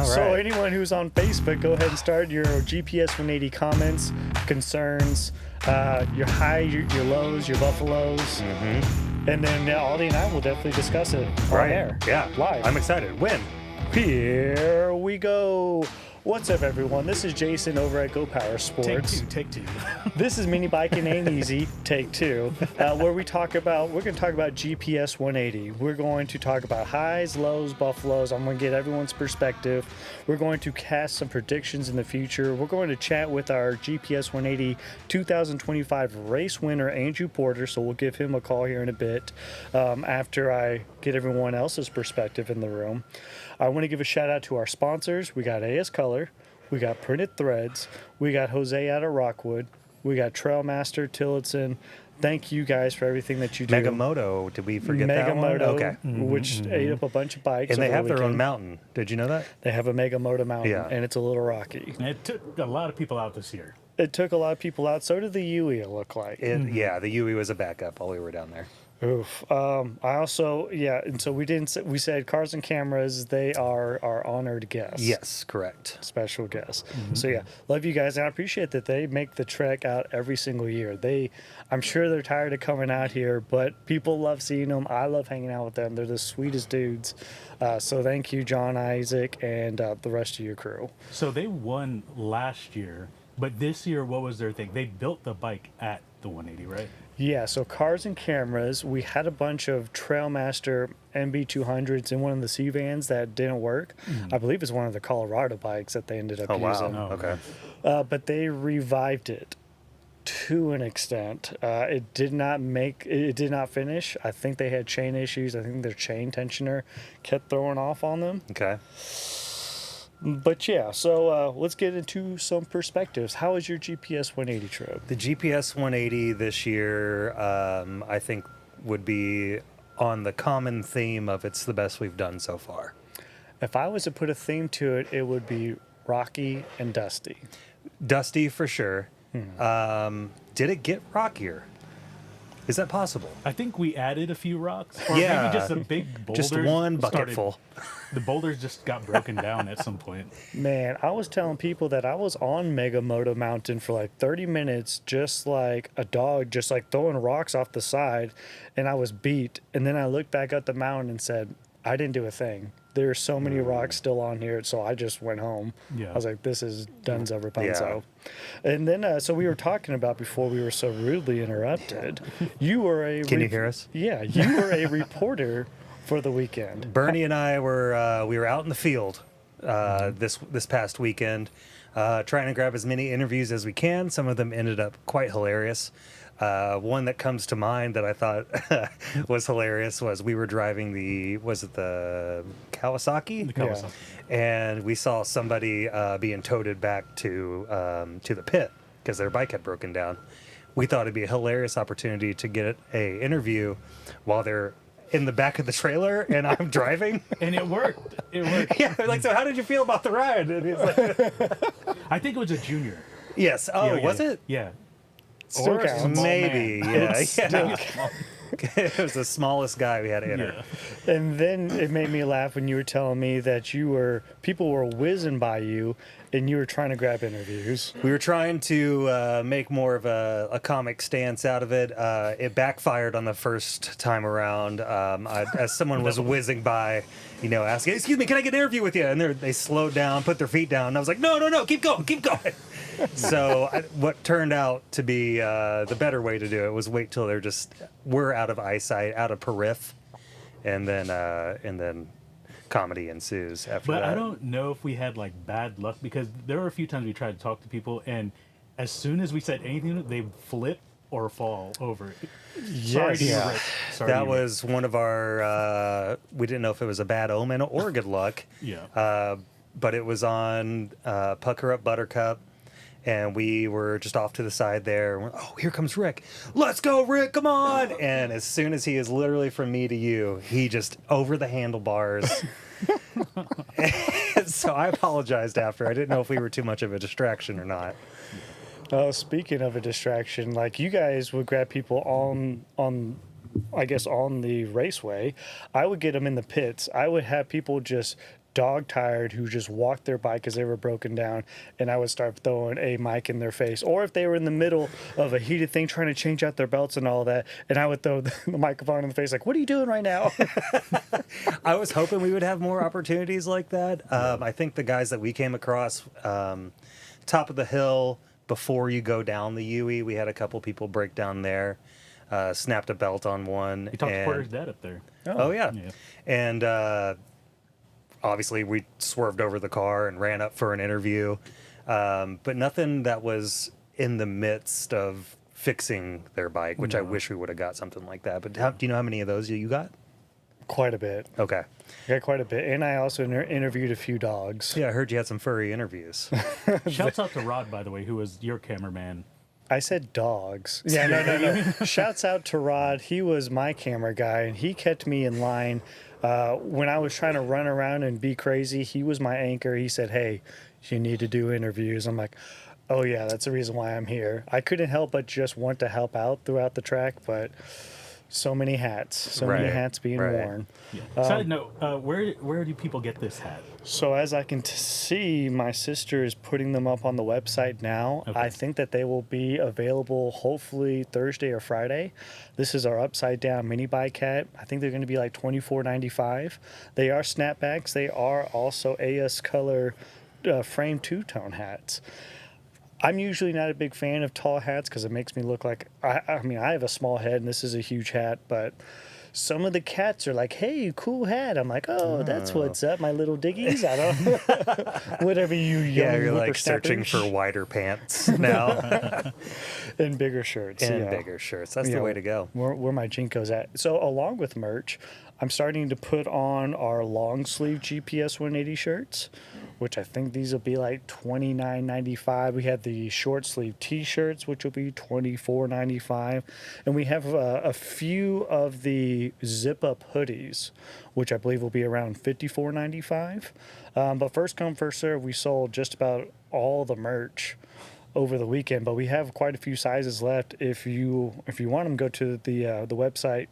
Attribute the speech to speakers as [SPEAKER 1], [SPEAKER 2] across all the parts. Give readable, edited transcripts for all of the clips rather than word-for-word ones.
[SPEAKER 1] So anyone who's on Facebook, go ahead and start your GPS 180 comments, concerns, your highs, your lows, your buffaloes.
[SPEAKER 2] Mm-hmm.
[SPEAKER 1] And then Aldi and I will definitely discuss it on air.
[SPEAKER 2] Yeah.
[SPEAKER 1] Live.
[SPEAKER 2] I'm excited. When?
[SPEAKER 1] Here we go. What's up, everyone? This is Jason over at GoPowerSports.
[SPEAKER 3] Take two.
[SPEAKER 1] This is Minibike and Ain't Eazy, take two, where we're going to talk about GPS 180. We're going to talk about highs, lows, buffaloes. I'm going to get everyone's perspective. We're going to cast some predictions in the future. We're going to chat with our GPS 180 2025 race winner, Andrew Porter, so we'll give him a call here in a bit after I get everyone else's perspective in the room. I want to give a shout out to our sponsors. We got AS Color, we got Printed Threads, we got Jose out of Rockwood, we got Trailmaster Tillotson. Thank you guys for everything that you do.
[SPEAKER 2] Megamoto, did we forget that one?
[SPEAKER 1] Okay. Which ate up a bunch of bikes.
[SPEAKER 2] And they have their
[SPEAKER 1] weekend.
[SPEAKER 2] own mountain. Did you know that?
[SPEAKER 1] They have a Megalodon mountain,
[SPEAKER 2] Yeah.
[SPEAKER 1] and it's a little rocky.
[SPEAKER 3] And it took a lot of people out this year.
[SPEAKER 1] It took a lot of people out. So did the Yui, it looked like.
[SPEAKER 2] Yeah, the Yui was a backup while we were down there.
[SPEAKER 1] Oof. I also, and so we said cars and cameras, they are our honored guests.
[SPEAKER 2] Yes, correct.
[SPEAKER 1] Special guests. So yeah, love you guys, and I appreciate that they make the trek out every single year. I'm sure they're tired of coming out here, but people love seeing them. I love hanging out with them. They're the sweetest dudes. So thank you, John, Isaac, and the rest of your crew.
[SPEAKER 3] So they won last year, but this year, what was their thing? They built the bike at the 180, right?
[SPEAKER 1] Yeah, so cars and cameras, we had a bunch of Trailmaster MB200s in one of the C vans that didn't work. I believe it's one of the Colorado bikes that they ended up using.
[SPEAKER 2] Wow. Okay.
[SPEAKER 1] But they revived it to an extent. It did not finish. I think they had chain issues. I think their chain tensioner kept throwing off on them.
[SPEAKER 2] Okay.
[SPEAKER 1] But yeah, so let's get into some perspectives. How was your GPS 180 trip?
[SPEAKER 2] The GPS 180 this year, I think, would be on the common theme of it's the best we've done so far.
[SPEAKER 1] If I was to put a theme to it, it would be rocky and dusty.
[SPEAKER 2] Dusty for sure. Did it get rockier? Is that possible?
[SPEAKER 3] I think we added a few rocks. Or
[SPEAKER 2] Yeah.
[SPEAKER 3] maybe just a big boulder.
[SPEAKER 2] Just one bucket full.
[SPEAKER 3] The boulders just got broken down at some point.
[SPEAKER 1] Man, I was telling people that I was on Moto Mountain for like 30 minutes, just like a dog, just like throwing rocks off the side, and I was beat. And then I looked back up the mountain and said, I didn't do a thing. There are so many rocks still on here, so I just went home.
[SPEAKER 3] Yeah.
[SPEAKER 1] I was like, this is Dunzo Rapunzel. And then, so we were talking about before we were so rudely interrupted. You were a...
[SPEAKER 2] Can you hear us?
[SPEAKER 1] Yeah, you were a reporter for the weekend.
[SPEAKER 2] Bernie and I were we were out in the field this past weekend, trying to grab as many interviews as we can. Some of them ended up quite hilarious. One that comes to mind that I thought was hilarious was we were driving the Kawasaki?
[SPEAKER 3] The Kawasaki.
[SPEAKER 2] And we saw somebody being toted back to the pit because their bike had broken down. We thought it'd be a hilarious opportunity to get a interview while they're in the back of the trailer and I'm driving.
[SPEAKER 3] And it worked. It worked.
[SPEAKER 2] Yeah, like, so how did you feel about the ride? And he's like,
[SPEAKER 3] I think it was a junior.
[SPEAKER 2] yes. Oh,
[SPEAKER 3] Yeah,
[SPEAKER 2] was
[SPEAKER 3] yeah.
[SPEAKER 2] it?
[SPEAKER 3] Yeah.
[SPEAKER 1] Still
[SPEAKER 3] Or a
[SPEAKER 1] counts.
[SPEAKER 3] small
[SPEAKER 2] Maybe.
[SPEAKER 3] man.
[SPEAKER 2] Yeah.
[SPEAKER 1] It's
[SPEAKER 2] yeah.
[SPEAKER 1] still
[SPEAKER 2] It was the smallest guy we had to enter.
[SPEAKER 3] Yeah.
[SPEAKER 1] And then it made me laugh when you were telling me that people were whizzing by you and you were trying to grab interviews.
[SPEAKER 2] We were trying to make more of a comic stance out of it. It backfired on the first time around. As someone was whizzing by, asking, "Excuse me, can I get an interview with you?" And they slowed down, put their feet down. And I was like, "No, keep going." So what turned out to be the better way to do it was wait till we're out of eyesight, out of periph, and then comedy ensues after that.
[SPEAKER 3] But I don't know if we had like bad luck because there were a few times we tried to talk to people and as soon as we said anything, they flip or fall over. Sorry to you,
[SPEAKER 1] Yeah.
[SPEAKER 3] Rick. Sorry to
[SPEAKER 2] That
[SPEAKER 3] you, Rick.
[SPEAKER 2] was one of our, we didn't know if it was a bad omen or good luck.
[SPEAKER 3] Yeah.
[SPEAKER 2] But it was on Up Buttercup. And we were just off to the side there. Oh, here comes Rick. Let's go, Rick. Come on. And as soon as he is literally from me to you, he just over the handlebars. So I apologized after. I didn't know if we were too much of a distraction or not.
[SPEAKER 1] Speaking of a distraction, like you guys would grab people on the raceway. I would get them in the pits. I would have people just dog tired who just walked their bike because they were broken down, and I would start throwing a mic in their face. Or if they were in the middle of a heated thing trying to change out their belts and all that, and I would throw the microphone in the face like, what are you doing right now?
[SPEAKER 2] I was hoping we would have more opportunities like that. I think the guys that we came across, top of the hill, before you go down the UE, we had a couple people break down there, snapped a belt on one.
[SPEAKER 3] You talked to Porter's dad up there.
[SPEAKER 2] Oh, yeah. And obviously we swerved over the car and ran up for an interview, but nothing that was in the midst of fixing their bike, which I wish we would have got something like that. But do you know how many of those you got?
[SPEAKER 1] Quite a bit.
[SPEAKER 2] Okay.
[SPEAKER 1] I got quite a bit. And I also interviewed a few dogs.
[SPEAKER 2] Yeah, I heard you had some furry interviews.
[SPEAKER 3] Shouts out to Rod, by the way, who was your cameraman.
[SPEAKER 1] I said dogs. Yeah, no. Shouts out to Rod. He was my camera guy, and he kept me in line. When I was trying to run around and be crazy, he was my anchor. He said, hey, you need to do interviews. I'm like, oh, yeah, that's the reason why I'm here. I couldn't help but just want to help out throughout the track, but so many hats being worn.
[SPEAKER 3] Yeah. Side note, where do people get this hat?
[SPEAKER 1] So as I can see, my sister is putting them up on the website now.
[SPEAKER 3] Okay.
[SPEAKER 1] I think that they will be available hopefully Thursday or Friday. This is our upside down mini bike hat. I think they're going to be like $24.95. They are snapbacks. They are also AS color frame two-tone hats. I'm usually not a big fan of tall hats because it makes me look like, I mean, I have a small head and this is a huge hat, but some of the cats are like, hey, cool hat. I'm like, oh, that's what's up, my little diggies. I don't whatever you young
[SPEAKER 2] Yeah, you're like searching for wider pants now.
[SPEAKER 1] and bigger shirts.
[SPEAKER 2] And bigger shirts. That's the way to go.
[SPEAKER 1] Where my Jinko's at. So along with merch, I'm starting to put on our long sleeve GPS 180 shirts, which I think these will be like $29.95. We have the short sleeve T-shirts, which will be $24.95, and we have a few of the zip up hoodies, which I believe will be around $54.95. But first come, first serve. We sold just about all the merch over the weekend, but we have quite a few sizes left. If you want them, go to the website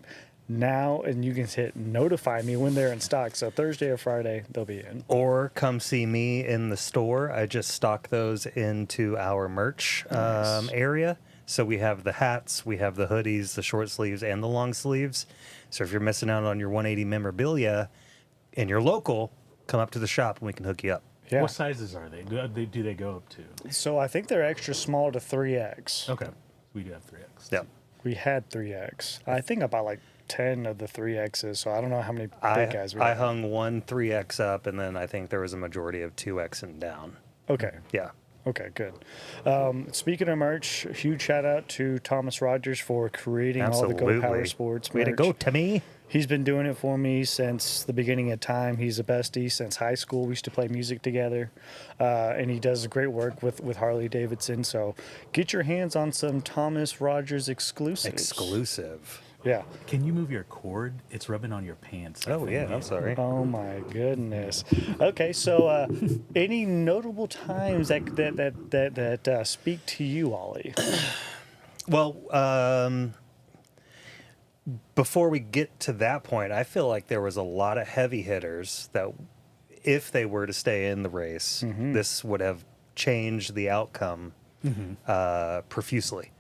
[SPEAKER 1] now, and you can hit notify me when they're in stock. So Thursday or Friday, they'll be in.
[SPEAKER 2] Or come see me in the store. I just stock those into our merch area. So we have the hats, we have the hoodies, the short sleeves, and the long sleeves. So if you're missing out on your 180 memorabilia and you're local, come up to the shop and we can hook you up.
[SPEAKER 3] Yeah. What sizes are they? Do they go up to?
[SPEAKER 1] So I think they're extra small to 3X.
[SPEAKER 3] Okay. We do have 3X.
[SPEAKER 2] Yeah.
[SPEAKER 1] We had 3X. I think about like 10 of the 3Xs, so I don't know how many big guys we
[SPEAKER 2] I
[SPEAKER 1] have.
[SPEAKER 2] hung one 3X up, and then I think there was a majority of 2X and down.
[SPEAKER 1] Okay.
[SPEAKER 2] Yeah.
[SPEAKER 1] Okay, good. Speaking of merch, huge shout out to Thomas Rogers for creating
[SPEAKER 2] Absolutely.
[SPEAKER 1] all the GoPowerSports merch.
[SPEAKER 2] Way to go, Timmy.
[SPEAKER 1] He's been doing it for me since the beginning of time. He's a bestie since high school. We used to play music together, and he does great work with Harley Davidson. So get your hands on some Thomas Rogers exclusives.
[SPEAKER 2] Exclusive.
[SPEAKER 1] Yeah.
[SPEAKER 3] Can you move your cord? It's rubbing on your pants.
[SPEAKER 2] Oh, yeah. I'm sorry.
[SPEAKER 1] Oh my goodness. Okay, so any notable times that speak to you, Ollie?
[SPEAKER 2] Well, before we get to that point, I feel like there was a lot of heavy hitters that, if they were to stay in the race, this would have changed the outcome profusely.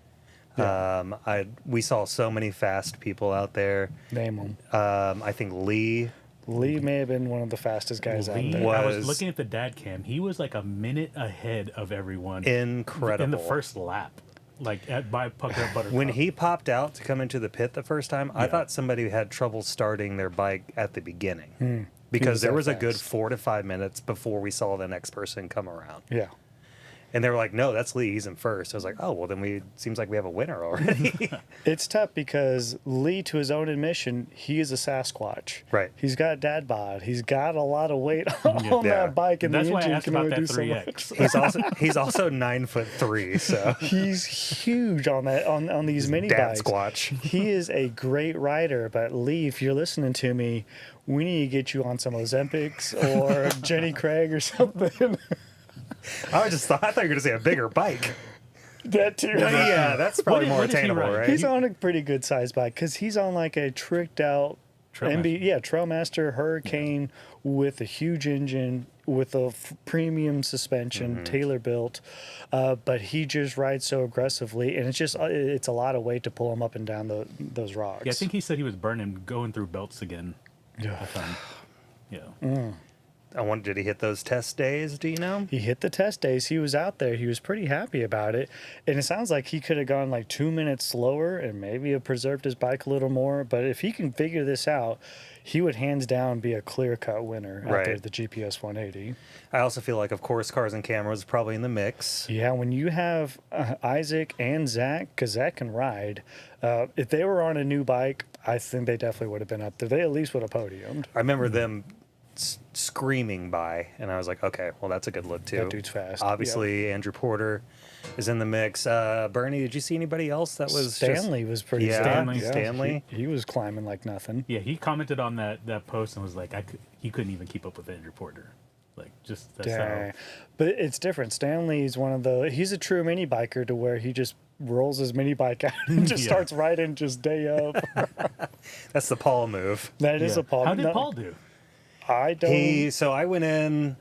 [SPEAKER 2] Yeah. We saw so many fast people out there.
[SPEAKER 1] Name them.
[SPEAKER 2] I think Lee
[SPEAKER 1] may have been one of the fastest guys out there.
[SPEAKER 3] I was looking at the dad cam. He was like a minute ahead of everyone.
[SPEAKER 2] Incredible.
[SPEAKER 3] In the first lap. Like by Up Buttercup.
[SPEAKER 2] When he popped out to come into the pit the first time, I thought somebody had trouble starting their bike at the beginning. Because there was a good 4 to 5 minutes before we saw the next person come around.
[SPEAKER 1] Yeah.
[SPEAKER 2] And they were like, no, that's Lee. He's in first. I was like, oh, well, then seems like we have a winner already.
[SPEAKER 1] It's tough because Lee, to his own admission, he is a Sasquatch.
[SPEAKER 2] Right.
[SPEAKER 1] He's got dad bod. He's got a lot of weight on that bike, and
[SPEAKER 3] that's
[SPEAKER 1] the
[SPEAKER 3] why I
[SPEAKER 1] engine
[SPEAKER 3] asked
[SPEAKER 1] can
[SPEAKER 3] about
[SPEAKER 1] only
[SPEAKER 3] that
[SPEAKER 1] do so
[SPEAKER 3] 3X.
[SPEAKER 1] much.
[SPEAKER 2] he's also 9'3", so
[SPEAKER 1] He's huge on that on these mini
[SPEAKER 2] dad
[SPEAKER 1] bikes.
[SPEAKER 2] squatch.
[SPEAKER 1] He is a great rider, but Lee, if you're listening to me, we need to get you on some Ozempics or Jenny Craig or something.
[SPEAKER 2] I thought you were going to say a bigger bike.
[SPEAKER 1] That too.
[SPEAKER 2] Yeah, that's probably more
[SPEAKER 3] what is he
[SPEAKER 2] attainable,
[SPEAKER 3] riding?
[SPEAKER 2] right?
[SPEAKER 1] He's on a pretty good size bike because he's on like a tricked out
[SPEAKER 3] Trailmaster.
[SPEAKER 1] Trailmaster Hurricane with a huge engine, with a premium suspension, tailor built, but he just rides so aggressively, and it's a lot of weight to pull him up and down those rocks.
[SPEAKER 3] Yeah, I think he said he was going through belts again.
[SPEAKER 1] Yeah.
[SPEAKER 3] Yeah.
[SPEAKER 2] I wonder, did he hit those test days? Do you know?
[SPEAKER 1] He hit the test days. He was out there. He was pretty happy about it. And it sounds like he could have gone like 2 minutes slower and maybe have preserved his bike a little more. But if he can figure this out, he would hands down be a clear-cut winner out there at the GPS 180.
[SPEAKER 2] I also feel like, of course, Cars and Cameras probably in the mix.
[SPEAKER 1] Yeah, when you have Isaac and Zach, because Zach can ride, if they were on a new bike, I think they definitely would have been up there. They at least would have podiumed.
[SPEAKER 2] I remember them screaming by, and I was like, okay, well, that's a good look too.
[SPEAKER 1] That dude's fast.
[SPEAKER 2] Obviously, Andrew Porter is in the mix. Bernie, did you see anybody else that was
[SPEAKER 1] Stanley was pretty
[SPEAKER 2] Yeah,
[SPEAKER 1] fast.
[SPEAKER 2] Stanley.
[SPEAKER 1] He was climbing like nothing.
[SPEAKER 3] Yeah, he commented on that post and was like, he couldn't even keep up with Andrew Porter. Like, just that's
[SPEAKER 1] Dang.
[SPEAKER 3] how.
[SPEAKER 1] But it's different. Stanley's he's a true mini biker to where he just rolls his mini bike out and just starts riding just day of.
[SPEAKER 2] That's the Paul move.
[SPEAKER 1] That is a Paul.
[SPEAKER 3] How did Paul do?
[SPEAKER 1] I don't.
[SPEAKER 2] So I went in.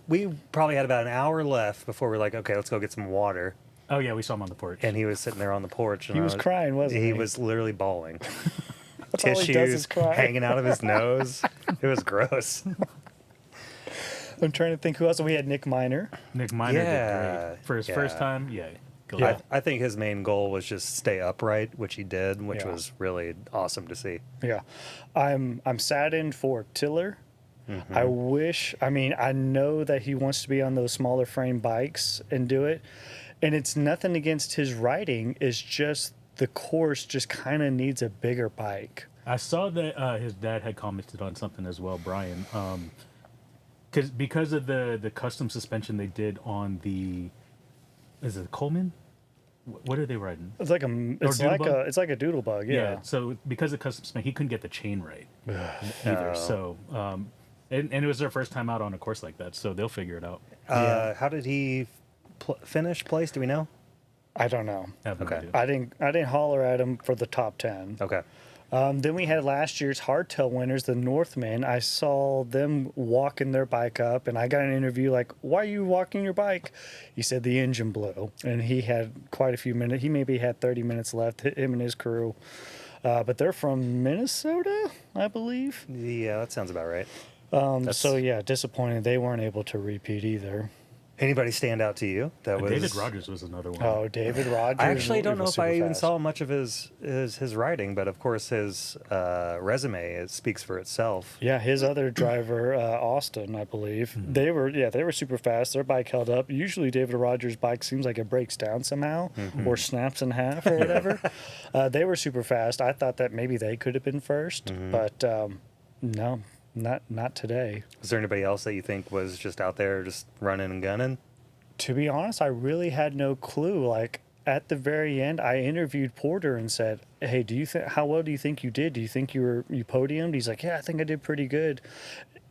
[SPEAKER 2] We probably had about an hour left before we're like, okay, let's go get some water.
[SPEAKER 3] Oh yeah, we saw him on the porch.
[SPEAKER 2] And he was sitting there on the porch. And
[SPEAKER 1] He was crying, wasn't he?
[SPEAKER 2] He was literally bawling.
[SPEAKER 1] That's all he does is
[SPEAKER 2] Tissues
[SPEAKER 1] cry.
[SPEAKER 2] hanging out of his nose. It was gross.
[SPEAKER 1] I'm trying to think who else. We had Nick Miner.
[SPEAKER 3] Nick Miner
[SPEAKER 2] Yeah,
[SPEAKER 3] did great for his
[SPEAKER 2] yeah.
[SPEAKER 3] first time. Yeah,
[SPEAKER 2] I think his main goal was just stay upright, which he did, which
[SPEAKER 1] Yeah.
[SPEAKER 2] was really awesome to see.
[SPEAKER 1] Yeah, I'm saddened for Tiller. I wish. I mean, I know that he wants to be on those smaller frame bikes and do it, and it's nothing against his riding. It's just the course just kind of needs a bigger bike.
[SPEAKER 3] I saw that his dad had commented on something as well, Brian. Because of the custom suspension they did on is it Coleman? What are they riding?
[SPEAKER 1] It's like it's like a doodle bug. Yeah.
[SPEAKER 3] So because of custom suspension, he couldn't get the chain right either. So and it was their first time out on a course like that, so they'll figure it out.
[SPEAKER 2] How did he finish place? Do we know?
[SPEAKER 1] I don't know.
[SPEAKER 3] I have no
[SPEAKER 2] Okay.
[SPEAKER 3] idea.
[SPEAKER 1] I didn't holler at him for the top 10.
[SPEAKER 2] Okay.
[SPEAKER 1] Then we had last year's hardtail winners, the Northmen. I saw them walking their bike up, and I got an interview like, "Why are you walking your bike?" He said the engine blew, and he had quite a few minutes. He maybe had 30 minutes left, him and his crew. But they're from Minnesota, I believe.
[SPEAKER 2] Yeah, that sounds about right.
[SPEAKER 1] So yeah, disappointed they weren't able to repeat either.
[SPEAKER 2] Anybody stand out to you? That was
[SPEAKER 3] David Rogers was another one.
[SPEAKER 1] Oh, David Rogers.
[SPEAKER 2] I actually don't know
[SPEAKER 1] was
[SPEAKER 2] if I
[SPEAKER 1] super
[SPEAKER 2] even
[SPEAKER 1] fast.
[SPEAKER 2] saw much of his writing, but of course his resume speaks for itself.
[SPEAKER 1] Yeah, his other driver, Austin, I believe. They were super fast. Their bike held up. Usually David Rogers' bike seems like it breaks down somehow or snaps in half or whatever. They were super fast. I thought that maybe they could have been first, but no, not today.
[SPEAKER 2] Is there anybody else that you think was just out there just running and gunning?
[SPEAKER 1] To be honest, I really had no clue. Like at the very end, I interviewed Porter and said, "Hey, how well do you think you did? Do you think you podiumed?" He's like, "Yeah, I think I did pretty good."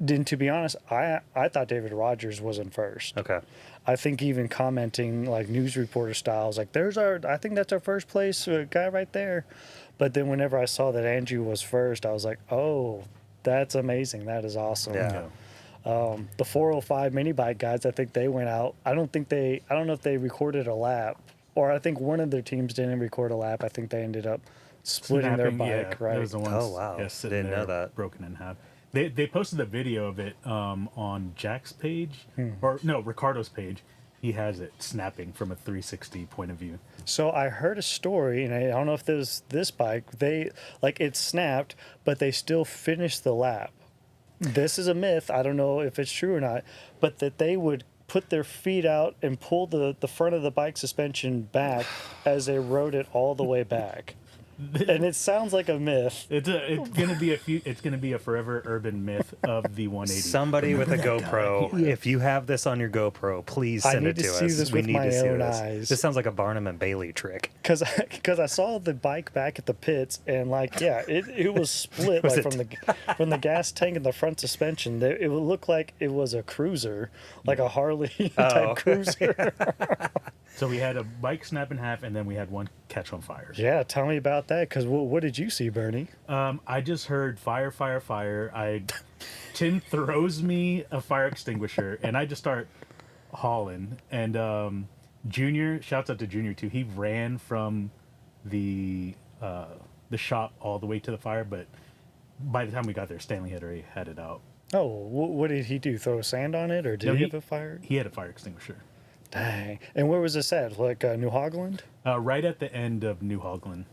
[SPEAKER 1] And to be honest, I thought David Rogers was in first.
[SPEAKER 2] Okay.
[SPEAKER 1] I think even commenting like news reporter styles, like I think that's our first place guy right there. But then whenever I saw that Andrew was first, I was like, oh, that's amazing. That is awesome.
[SPEAKER 2] Yeah.
[SPEAKER 1] The 405 mini bike guys, I think they went out. I don't know if they recorded a lap, or I think one of their teams didn't record a lap. I think they ended up splitting their bike, right?
[SPEAKER 3] Those are the ones,
[SPEAKER 2] Oh, wow.
[SPEAKER 3] sitting
[SPEAKER 2] Didn't know
[SPEAKER 3] there
[SPEAKER 2] that.
[SPEAKER 3] broken in half. They posted a video of it on Jack's page, or no, Ricardo's page. He has it snapping from a 360 point of view.
[SPEAKER 1] So I heard a story, and I don't know if this bike, it snapped, but they still finished the lap. This is a myth. I don't know if it's true or not, but that they would put their feet out and pull the front of the bike suspension back as they rode it all the way back. And it sounds like a myth.
[SPEAKER 3] It's gonna be a forever urban myth of the 180.
[SPEAKER 2] Somebody with a GoPro, if you have this on your GoPro, please
[SPEAKER 1] I
[SPEAKER 2] send
[SPEAKER 1] need
[SPEAKER 2] it
[SPEAKER 1] to
[SPEAKER 2] to
[SPEAKER 1] see
[SPEAKER 2] us.
[SPEAKER 1] this
[SPEAKER 2] We
[SPEAKER 1] with
[SPEAKER 2] need
[SPEAKER 1] my
[SPEAKER 2] to see
[SPEAKER 1] own
[SPEAKER 2] this.
[SPEAKER 1] eyes.
[SPEAKER 2] This sounds like a Barnum and Bailey trick.
[SPEAKER 1] Because I saw the bike back at the pits, and it was split
[SPEAKER 2] Was
[SPEAKER 1] like from the gas tank and the front suspension. It would look like it was a cruiser, like a Harley type cruiser.
[SPEAKER 3] So we had a bike snap in half, and then we had one catch on fire.
[SPEAKER 1] Yeah, tell me about that. Because what did you see, Bernie?
[SPEAKER 3] I just heard fire, fire, fire. Tim throws me a fire extinguisher, and I just start hauling. And Junior, shouts out to Junior too. He ran from the shop all the way to the fire, but by the time we got there, Stanley had already had it out.
[SPEAKER 1] Oh, what did he do? Throw sand on it, or did
[SPEAKER 3] No,
[SPEAKER 1] he have a fire?
[SPEAKER 3] He had a fire extinguisher.
[SPEAKER 1] Dang. And where was this at? Like New Hogland?
[SPEAKER 3] Right at the end of New Hogland.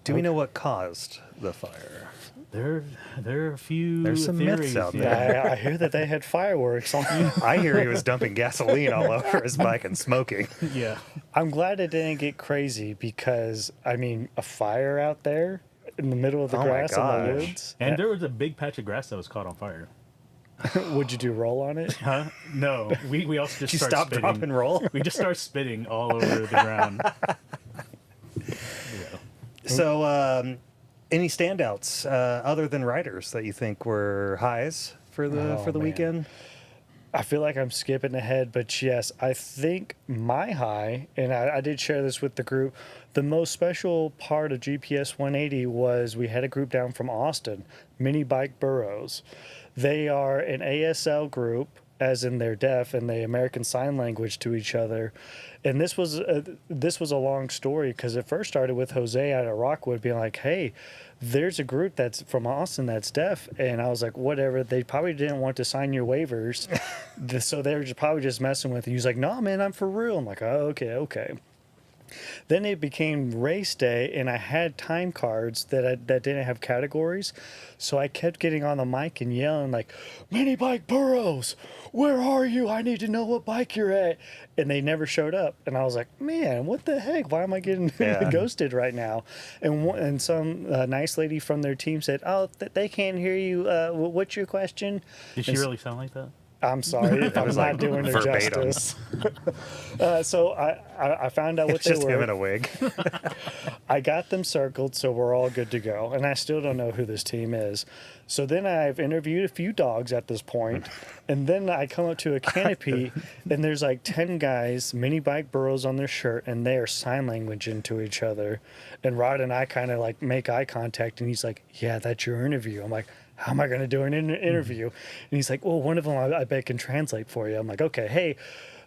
[SPEAKER 2] Do we know what caused the fire?
[SPEAKER 3] There are a few.
[SPEAKER 2] There's some
[SPEAKER 3] theories,
[SPEAKER 2] myths out
[SPEAKER 3] yeah.
[SPEAKER 2] there.
[SPEAKER 1] I hear that they had fireworks on.
[SPEAKER 2] I hear he was dumping gasoline all over his bike and smoking.
[SPEAKER 3] Yeah.
[SPEAKER 1] I'm glad it didn't get crazy because, I mean, a fire out there in the middle of the
[SPEAKER 2] Oh my
[SPEAKER 1] grass in the
[SPEAKER 2] gosh.
[SPEAKER 1] woods.
[SPEAKER 3] And there was a big patch of grass that was caught on fire.
[SPEAKER 1] Would you do roll on it?
[SPEAKER 3] Huh? No. We also just
[SPEAKER 2] Did you
[SPEAKER 3] started
[SPEAKER 2] stop,
[SPEAKER 3] spitting.
[SPEAKER 2] drop, and roll?
[SPEAKER 3] We just started spitting all over the ground. Yeah.
[SPEAKER 2] So, any standouts other than riders that you think were highs for the
[SPEAKER 1] Oh, man.
[SPEAKER 2] weekend?
[SPEAKER 1] I feel like I'm skipping ahead, but yes, I think my high, and I did share this with the group, the most special part of GPS 180 was we had a group down from Austin, Mini Bike Burrows. They are an ASL group, as in they're deaf, and they American Sign Language to each other. And this was a long story because it first started with Jose out of Rockwood being like, hey, there's a group that's from Austin that's deaf. And I was like, whatever. They probably didn't want to sign your waivers. So they were probably just messing with you. He's like, no, man, I'm for real. I'm like, oh, okay. Then it became race day, and I had time cards that didn't have categories. So I kept getting on the mic and yelling like, Mini Bike Burrows, where are you? I need to know what bike you're at. And they never showed up. And I was like, man, what the heck? Why am I getting ghosted right now? And some nice lady from their team said, oh, they can't hear you. What's your question?
[SPEAKER 3] Did she really sound like that?
[SPEAKER 1] I'm sorry if I'm
[SPEAKER 2] was
[SPEAKER 1] not
[SPEAKER 2] like
[SPEAKER 1] doing her
[SPEAKER 2] verbatim.
[SPEAKER 1] justice. So I found out what
[SPEAKER 2] It's
[SPEAKER 1] they
[SPEAKER 2] just
[SPEAKER 1] were.
[SPEAKER 2] him in a wig.
[SPEAKER 1] I got them circled, so we're all good to go. And I still don't know who this team is. So then I've interviewed a few dogs at this point, and then I come up to a canopy, and there's like 10 guys, Mini Bike Burrows on their shirt, and they are sign language into each other. And Rod and I kind of like make eye contact, and he's like, yeah, that's your interview. I'm like, how am I going to do an interview? And he's like, well, one of them I bet can translate for you. I'm like, okay, hey,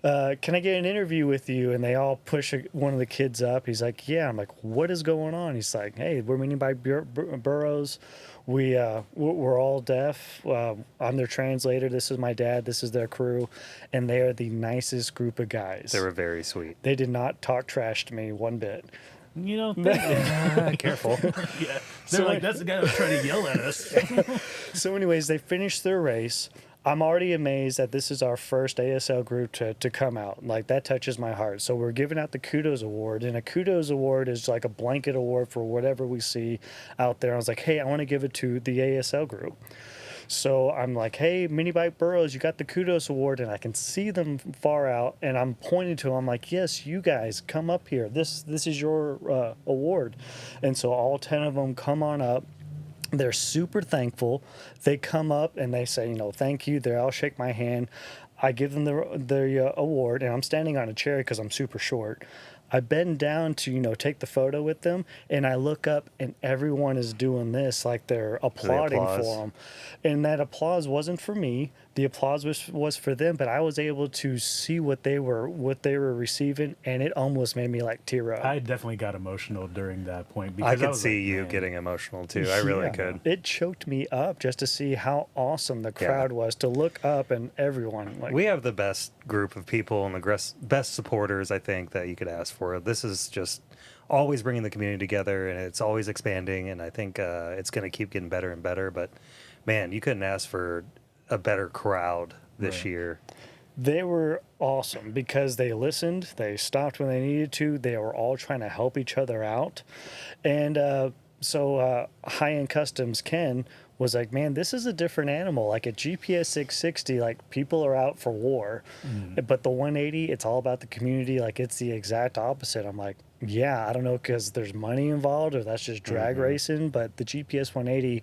[SPEAKER 1] can I get an interview with you? And they all push one of the kids up. He's like, yeah. I'm like, what is going on? He's like, hey, we're Mini Bike Burrows. We're all deaf. I'm their translator. This is my dad. This is their crew. And they are the nicest group of guys.
[SPEAKER 2] They were very sweet.
[SPEAKER 1] They did not talk trash to me one bit.
[SPEAKER 3] You know,
[SPEAKER 2] Careful.
[SPEAKER 3] yeah. They're like, that's the guy that was trying to yell at us.
[SPEAKER 1] So anyways, they finished their race. I'm already amazed that this is our first ASL group to come out. Like, that touches my heart. So we're giving out the Kudos Award, and a Kudos Award is like a blanket award for whatever we see out there. I was like, hey, I want to give it to the ASL group. So I'm like, hey, Mini Bike Burrows, you got the Kudos Award, and I can see them far out, and I'm pointing to them. I'm like, yes, you guys, come up here. This is your award. And so all 10 of them come on up. They're super thankful. They come up and they say, thank you. They all shake my hand. I give them the award, and I'm standing on a chair because I'm super short. I bend down to, take the photo with them, and I look up, and everyone is doing this, like they're applauding for them. And that applause wasn't for me. The applause was for them, but I was able to see what they were receiving, and it almost made me like tear up.
[SPEAKER 3] I definitely got emotional during that point. Because
[SPEAKER 2] I could
[SPEAKER 3] was
[SPEAKER 2] see
[SPEAKER 3] like,
[SPEAKER 2] you
[SPEAKER 3] man.
[SPEAKER 2] getting emotional too. I really
[SPEAKER 1] Yeah.
[SPEAKER 2] could.
[SPEAKER 1] It choked me up just to see how awesome the crowd was, to look up and everyone. Like,
[SPEAKER 2] We have the best group of people and the best supporters, I think, that you could ask for. This is just always bringing the community together, and it's always expanding, and I think it's going to keep getting better and better. But, man, you couldn't ask for a better crowd this year.
[SPEAKER 1] They were awesome because they listened, they stopped when they needed to, they were all trying to help each other out. And so High End Customs Ken was like, man, this is a different animal. Like at GPS 660, like people are out for war. But the 180, it's all about the community. Like it's the exact opposite. I'm like, yeah, I don't know because there's money involved or that's just drag racing. But the GPS 180,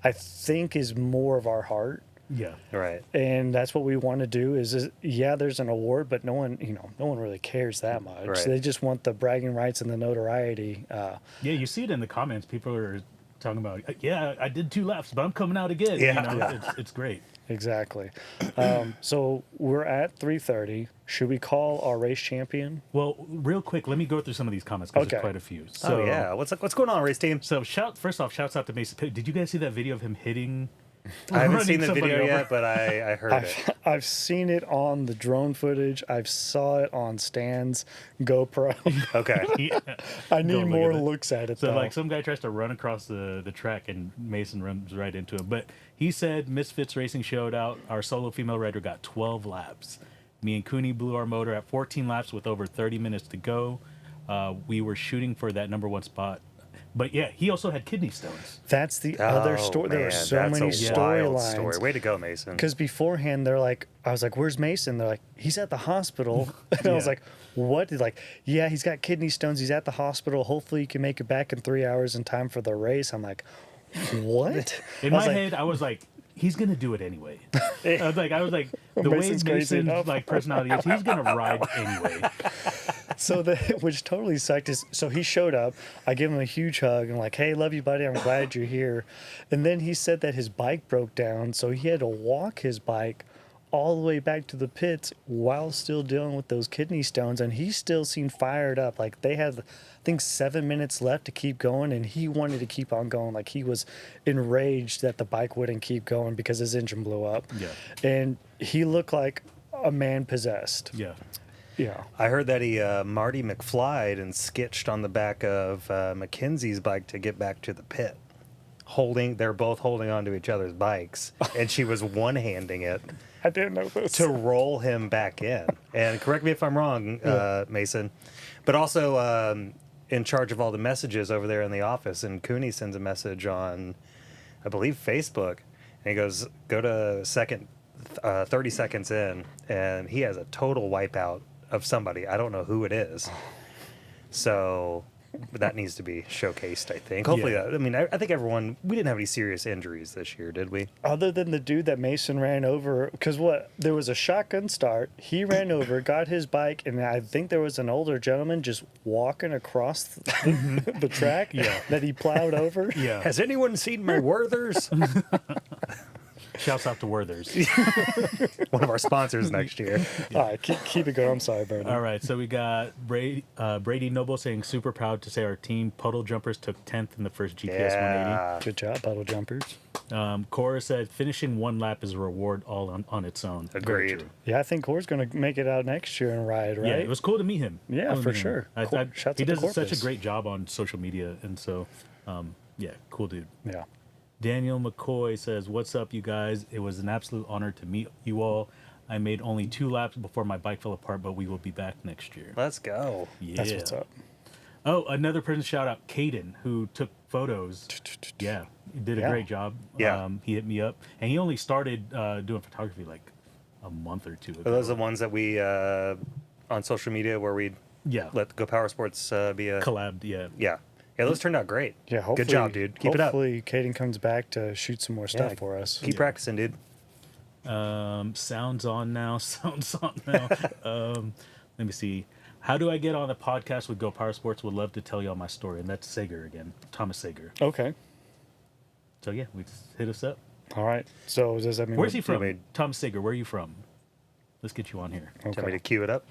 [SPEAKER 1] I think, is more of our heart.
[SPEAKER 3] Yeah.
[SPEAKER 2] Right.
[SPEAKER 1] And that's what we want to do is yeah, there's an award, but no one really cares that much.
[SPEAKER 2] Right.
[SPEAKER 1] They just want the bragging rights and the notoriety.
[SPEAKER 3] Yeah, you see it in the comments. People are talking about, yeah, I did 2 laps, but I'm coming out again.
[SPEAKER 2] Yeah.
[SPEAKER 3] You know, it's great.
[SPEAKER 1] Exactly. So we're at 3:30. Should we call our race champion?
[SPEAKER 3] Well, real quick, let me go through some of these comments because
[SPEAKER 1] Okay.
[SPEAKER 3] there's quite a few. So,
[SPEAKER 2] Oh yeah. What's going on, race team?
[SPEAKER 3] So first off, shouts out to Mason. Did you guys see that video of him hitting?
[SPEAKER 2] I haven't
[SPEAKER 3] running
[SPEAKER 2] seen the
[SPEAKER 3] somebody
[SPEAKER 2] video
[SPEAKER 3] over?
[SPEAKER 2] yet, but I heard it.
[SPEAKER 1] I've seen it on the drone footage. I've saw it on Stan's GoPro.
[SPEAKER 2] Okay.
[SPEAKER 3] Yeah.
[SPEAKER 1] I
[SPEAKER 3] Go
[SPEAKER 1] need
[SPEAKER 3] look
[SPEAKER 1] more
[SPEAKER 3] at it.
[SPEAKER 1] looks at it.
[SPEAKER 3] So
[SPEAKER 1] though.
[SPEAKER 3] like some guy tries to run across the track and Mason runs right into him. But he said Misfits Racing showed out. Our solo female rider got 12 laps. Me and Cooney blew our motor at 14 laps with over 30 minutes to go. We were shooting for that number 1 spot. But yeah, he also had kidney stones.
[SPEAKER 1] That's the other story. There are so many
[SPEAKER 2] That's a wild story.
[SPEAKER 1] storylines.
[SPEAKER 2] Way to go, Mason.
[SPEAKER 1] Because beforehand, I was like, "Where's Mason?" They're like, "He's at the hospital." And I was
[SPEAKER 3] Yeah.
[SPEAKER 1] like, "What?" They're like, "Yeah, he's got kidney stones. He's at the hospital. Hopefully, he can make it back in 3 hours in time for the race." I'm like, "What?"
[SPEAKER 3] In
[SPEAKER 1] I
[SPEAKER 3] my
[SPEAKER 1] was like,
[SPEAKER 3] head, I was like, he's gonna do it anyway. I was like, the way
[SPEAKER 1] Mason's crazy
[SPEAKER 3] Mason's
[SPEAKER 1] enough.
[SPEAKER 3] like personality is, he's gonna ride anyway.
[SPEAKER 1] So which totally sucked is, so he showed up. I give him a huge hug and like, "Hey, love you, buddy. I'm glad you're here." And then he said that his bike broke down, so he had to walk his bike all the way back to the pits while still dealing with those kidney stones. And he still seemed fired up. Like they had, I think, 7 minutes left to keep going, and he wanted to keep on going. Like he was enraged that the bike wouldn't keep going because his engine blew up.
[SPEAKER 3] Yeah.
[SPEAKER 1] And he looked like a man possessed.
[SPEAKER 3] Yeah.
[SPEAKER 1] Yeah.
[SPEAKER 2] I heard that he Marty McFlyed and skitched on the back of Mackenzie's bike to get back to the pit. They're both holding onto each other's bikes, and she was one-handing it
[SPEAKER 1] I didn't know this.
[SPEAKER 2] to roll him back in. And correct me if I'm wrong, Mason, but also in charge of all the messages over there in the office. And Cooney sends a message on, I believe, Facebook, and he goes, "Go to 30 seconds in," and he has a total wipeout of somebody. I don't know who it is. So that needs to be showcased, I think. Hopefully,
[SPEAKER 3] Yeah.
[SPEAKER 2] I think we didn't have any serious injuries this year, did we?
[SPEAKER 1] Other than the dude that Mason ran over, because there was a shotgun start. He ran over, got his bike, and I think there was an older gentleman just walking across the track that he plowed over.
[SPEAKER 3] Yeah.
[SPEAKER 2] Has anyone seen my Werthers?
[SPEAKER 3] Shouts out to Werthers.
[SPEAKER 2] One of our sponsors next year.
[SPEAKER 1] All right, keep it going. I'm sorry, Bernie.
[SPEAKER 3] All right, so we got Brady Noble saying, super proud to say our team puddle jumpers took 10th in the first GPS
[SPEAKER 2] Yeah.
[SPEAKER 1] Good job, puddle jumpers.
[SPEAKER 3] 180. Cora said, finishing 1 lap is a reward all on its own. Very
[SPEAKER 2] Agreed.
[SPEAKER 3] true.
[SPEAKER 1] Yeah, I think Core's going to make it out next year and ride, right?
[SPEAKER 3] Yeah, it was cool to meet him.
[SPEAKER 1] Yeah,
[SPEAKER 3] Cool to
[SPEAKER 1] for
[SPEAKER 3] meet him.
[SPEAKER 1] sure. Shouts
[SPEAKER 3] He
[SPEAKER 1] out to
[SPEAKER 3] does such a
[SPEAKER 1] Corpus.
[SPEAKER 3] great job on social media, and so, yeah, cool dude.
[SPEAKER 1] Yeah.
[SPEAKER 3] Daniel McCoy says, what's up, you guys? It was an absolute honor to meet you all. I made only 2 laps before my bike fell apart, but we will be back next year.
[SPEAKER 2] Let's go.
[SPEAKER 3] Yeah.
[SPEAKER 1] That's what's up.
[SPEAKER 3] Oh, another person shout out, Caden, who took photos. Yeah, he did a
[SPEAKER 1] Yeah.
[SPEAKER 3] great job.
[SPEAKER 2] Yeah.
[SPEAKER 3] He hit me up, and he only started doing photography like a month or 2 ago.
[SPEAKER 2] Are those the ones that we on social media where we
[SPEAKER 3] Yeah.
[SPEAKER 2] let GoPowerSports be a
[SPEAKER 3] Collabed, yeah.
[SPEAKER 2] Yeah, those turned out great.
[SPEAKER 1] Yeah, hopefully,
[SPEAKER 2] Good job, dude. Keep it up.
[SPEAKER 1] Hopefully, Caden comes back to shoot some more stuff
[SPEAKER 2] Yeah,
[SPEAKER 1] for us.
[SPEAKER 2] Keep practicing, dude.
[SPEAKER 3] Sounds on now. Sounds on now. Let me see. How do I get on the podcast with GoPowerSports? Would love to tell you all my story. And that's Sager again, Thomas Sager.
[SPEAKER 1] Okay.
[SPEAKER 3] So yeah, hit us up.
[SPEAKER 1] All right. So does that mean
[SPEAKER 3] Where's he from?
[SPEAKER 2] me-
[SPEAKER 3] Thomas Sager, where are you from? Let's get you on here.
[SPEAKER 2] Tell me to cue it up.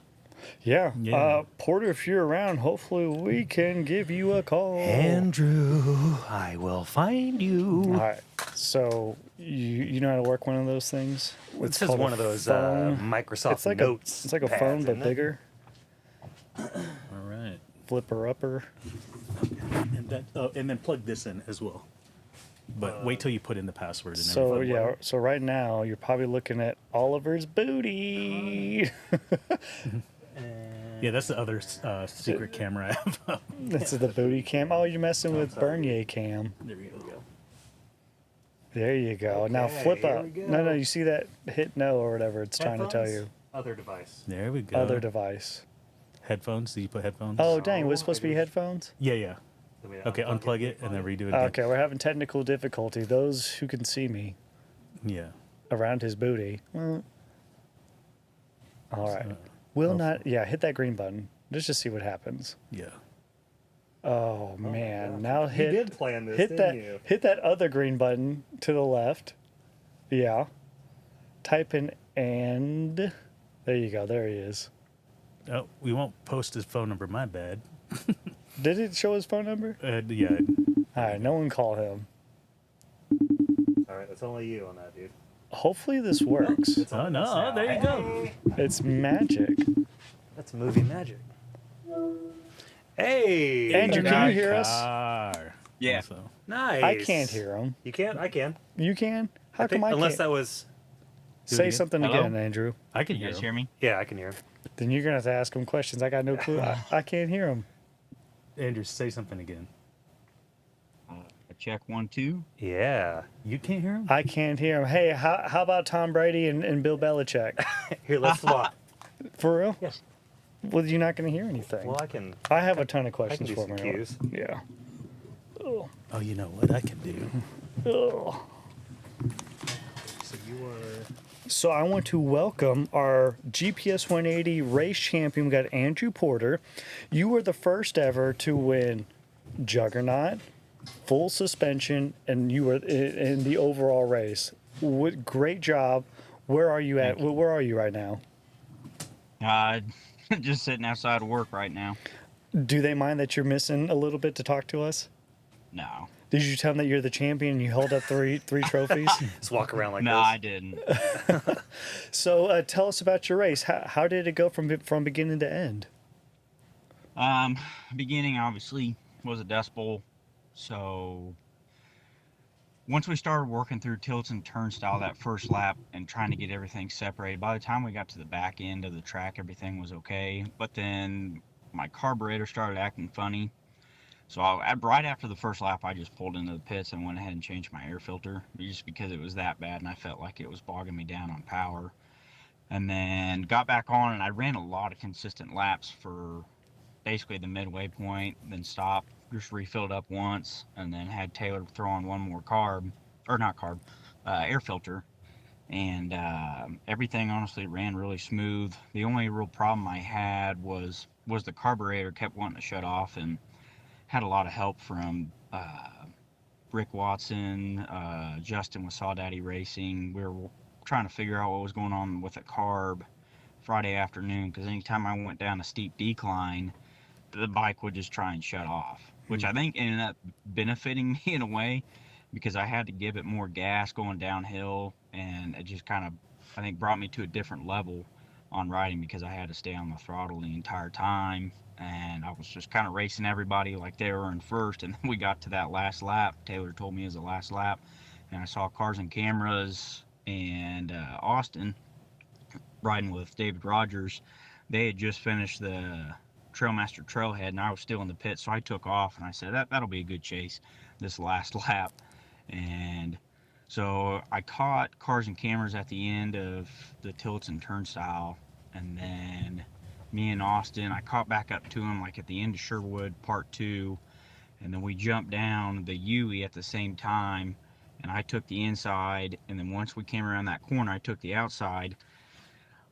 [SPEAKER 1] Yeah.
[SPEAKER 3] Yeah.
[SPEAKER 1] Porter, if you're around, hopefully we can give you a call.
[SPEAKER 2] Andrew, I will find you.
[SPEAKER 1] All right. So you know how to work one of those things?
[SPEAKER 2] It's just
[SPEAKER 1] called
[SPEAKER 2] one
[SPEAKER 1] a
[SPEAKER 2] of those
[SPEAKER 1] phone.
[SPEAKER 2] Microsoft
[SPEAKER 1] It's like
[SPEAKER 2] Notes.
[SPEAKER 1] it's like a
[SPEAKER 2] pads,
[SPEAKER 1] phone but
[SPEAKER 2] isn't it?
[SPEAKER 1] bigger.
[SPEAKER 3] All right.
[SPEAKER 1] Flipper upper.
[SPEAKER 3] And then plug this in as well. But wait till you put in the password and
[SPEAKER 1] So
[SPEAKER 3] everything.
[SPEAKER 1] yeah. So right now you're probably looking at Oliver's booty.
[SPEAKER 3] Yeah, that's the other secret camera I have.
[SPEAKER 1] This is the booty cam. Oh, you're messing with Bernier cam.
[SPEAKER 3] There you go.
[SPEAKER 1] There you go. Now
[SPEAKER 2] Okay,
[SPEAKER 1] flip
[SPEAKER 2] here
[SPEAKER 1] up.
[SPEAKER 2] we go.
[SPEAKER 1] No, you see that? Hit no or whatever it's trying to tell
[SPEAKER 2] Headphones?
[SPEAKER 1] you.
[SPEAKER 2] Other device.
[SPEAKER 3] There we go.
[SPEAKER 1] Other device.
[SPEAKER 3] Headphones? Do you put headphones?
[SPEAKER 1] Oh, dang. Was it supposed to be headphones?
[SPEAKER 3] Yeah, yeah. Okay, unplug it and then redo it again.
[SPEAKER 1] Okay, we're having technical difficulty. Those who can see me.
[SPEAKER 3] Yeah.
[SPEAKER 1] around his booty. Well, all right. Will not. Yeah, hit that green button. Let's just see what happens.
[SPEAKER 3] Yeah.
[SPEAKER 1] Oh man!
[SPEAKER 2] gosh.
[SPEAKER 1] Now
[SPEAKER 2] You
[SPEAKER 1] hit.
[SPEAKER 2] did plan this,
[SPEAKER 1] hit
[SPEAKER 2] didn't
[SPEAKER 1] that.
[SPEAKER 2] you?
[SPEAKER 1] Hit that other green button to the left. Yeah. Type in and. There you go. There he is.
[SPEAKER 3] Oh, we won't post his phone number. My bad.
[SPEAKER 1] Did it show his phone number?
[SPEAKER 3] Yeah.
[SPEAKER 1] All right. No one call him.
[SPEAKER 2] All right, that's only you on that, dude.
[SPEAKER 1] Hopefully this works.
[SPEAKER 2] It's
[SPEAKER 3] Oh
[SPEAKER 2] on
[SPEAKER 3] no!
[SPEAKER 2] us now.
[SPEAKER 3] Oh, there you go.
[SPEAKER 1] It's magic.
[SPEAKER 2] That's movie magic. Hey,
[SPEAKER 1] Andrew, can you hear us?
[SPEAKER 3] Car.
[SPEAKER 4] Yeah.
[SPEAKER 3] Also.
[SPEAKER 2] nice.
[SPEAKER 1] I can't hear him.
[SPEAKER 2] You can't. I can.
[SPEAKER 1] You can? How come I
[SPEAKER 2] unless
[SPEAKER 1] can't?
[SPEAKER 2] that was. Do it
[SPEAKER 1] Say
[SPEAKER 2] again.
[SPEAKER 1] something
[SPEAKER 4] Hello?
[SPEAKER 1] again, Andrew.
[SPEAKER 3] I can
[SPEAKER 4] You
[SPEAKER 3] hear
[SPEAKER 4] guys
[SPEAKER 3] him.
[SPEAKER 4] hear me?
[SPEAKER 2] Yeah, I can hear him.
[SPEAKER 1] Then you're gonna have to ask him questions. I got no clue. I can't hear him.
[SPEAKER 3] Andrew, say something again.
[SPEAKER 4] Check 1, 2.
[SPEAKER 2] Yeah.
[SPEAKER 3] You can't hear him?
[SPEAKER 1] I can't hear him. Hey, how about Tom Brady and Bill Belichick?
[SPEAKER 2] Here, let's swap.
[SPEAKER 1] For real?
[SPEAKER 2] Yes.
[SPEAKER 1] Well, you're not gonna hear anything.
[SPEAKER 2] Well, I can.
[SPEAKER 1] I have a ton of
[SPEAKER 2] I can
[SPEAKER 1] questions
[SPEAKER 2] do
[SPEAKER 1] for
[SPEAKER 2] some
[SPEAKER 1] him.
[SPEAKER 2] cues.
[SPEAKER 1] Yeah. Oh.
[SPEAKER 3] Oh, you know what I can do?
[SPEAKER 1] Oh.
[SPEAKER 3] So you are.
[SPEAKER 1] So I want to welcome our GPS 180 race champion. We got Andrew Porter. You were the first ever to win Juggernaut, full suspension, and you were in the overall race. Great job. Where are you at? Where are you right now?
[SPEAKER 4] Just sitting outside of work right now.
[SPEAKER 1] Do they mind that you're missing a little bit to talk to us?
[SPEAKER 4] No.
[SPEAKER 1] Did you tell them that you're the champion and you held up three trophies?
[SPEAKER 2] Just walk around like
[SPEAKER 4] No,
[SPEAKER 2] this.
[SPEAKER 4] I didn't.
[SPEAKER 1] So tell us about your race. How did it go from beginning to end?
[SPEAKER 4] Beginning obviously was a dust bowl. So once we started working through tilts and turnstile that first lap and trying to get everything separated, by the time we got to the back end of the track, everything was okay. But then my carburetor started acting funny. So right after the first lap, I just pulled into the pits and went ahead and changed my air filter just because it was that bad and I felt like it was bogging me down on power. And then got back on and I ran a lot of consistent laps for basically the midway point, then stopped, just refilled up once, and then had Taylor throw on one more air filter. And everything honestly ran really smooth. The only real problem I had was the carburetor kept wanting to shut off, and had a lot of help from Rick Watson, Justin with Saw Daddy Racing. We were trying to figure out what was going on with the carb Friday afternoon, because anytime I went down a steep decline, the bike would just try and shut off, which I think ended up benefiting me in a way, because I had to give it more gas going downhill, and it just kind of, I think, brought me to a different level on riding, because I had to stay on the throttle the entire time. And I was just kind of racing everybody like they were in first, and then we got to that last lap. Taylor told me it was the last lap, and I saw Cars and Cameras and Austin riding with David Rogers. They had just finished the Trailmaster Trailhead, and I was still in the pit, so I took off, and I said that'll be a good chase this last lap. And so I caught Cars and Cameras at the end of the tilts and turnstile, and then me and Austin, I caught back up to him like at the end of Sherwood Part 2, and then we jumped down the UE at the same time, and I took the inside, and then once we came around that corner, I took the outside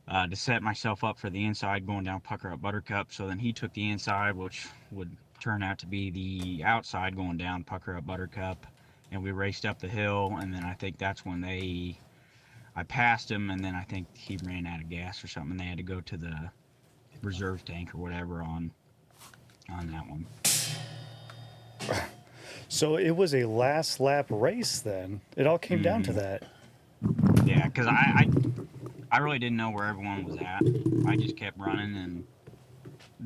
[SPEAKER 4] to set myself up for the inside going down Up Buttercup. So then he took the inside, which would turn out to be the outside going down Up Buttercup, and we raced up the hill, and then I think that's when I passed him, and then I think he ran out of gas or something, and they had to go to the reserve tank or whatever on that one.
[SPEAKER 1] So it was a last lap race then. It all came down to that.
[SPEAKER 4] Yeah, because I really didn't know where everyone was at. I just kept running and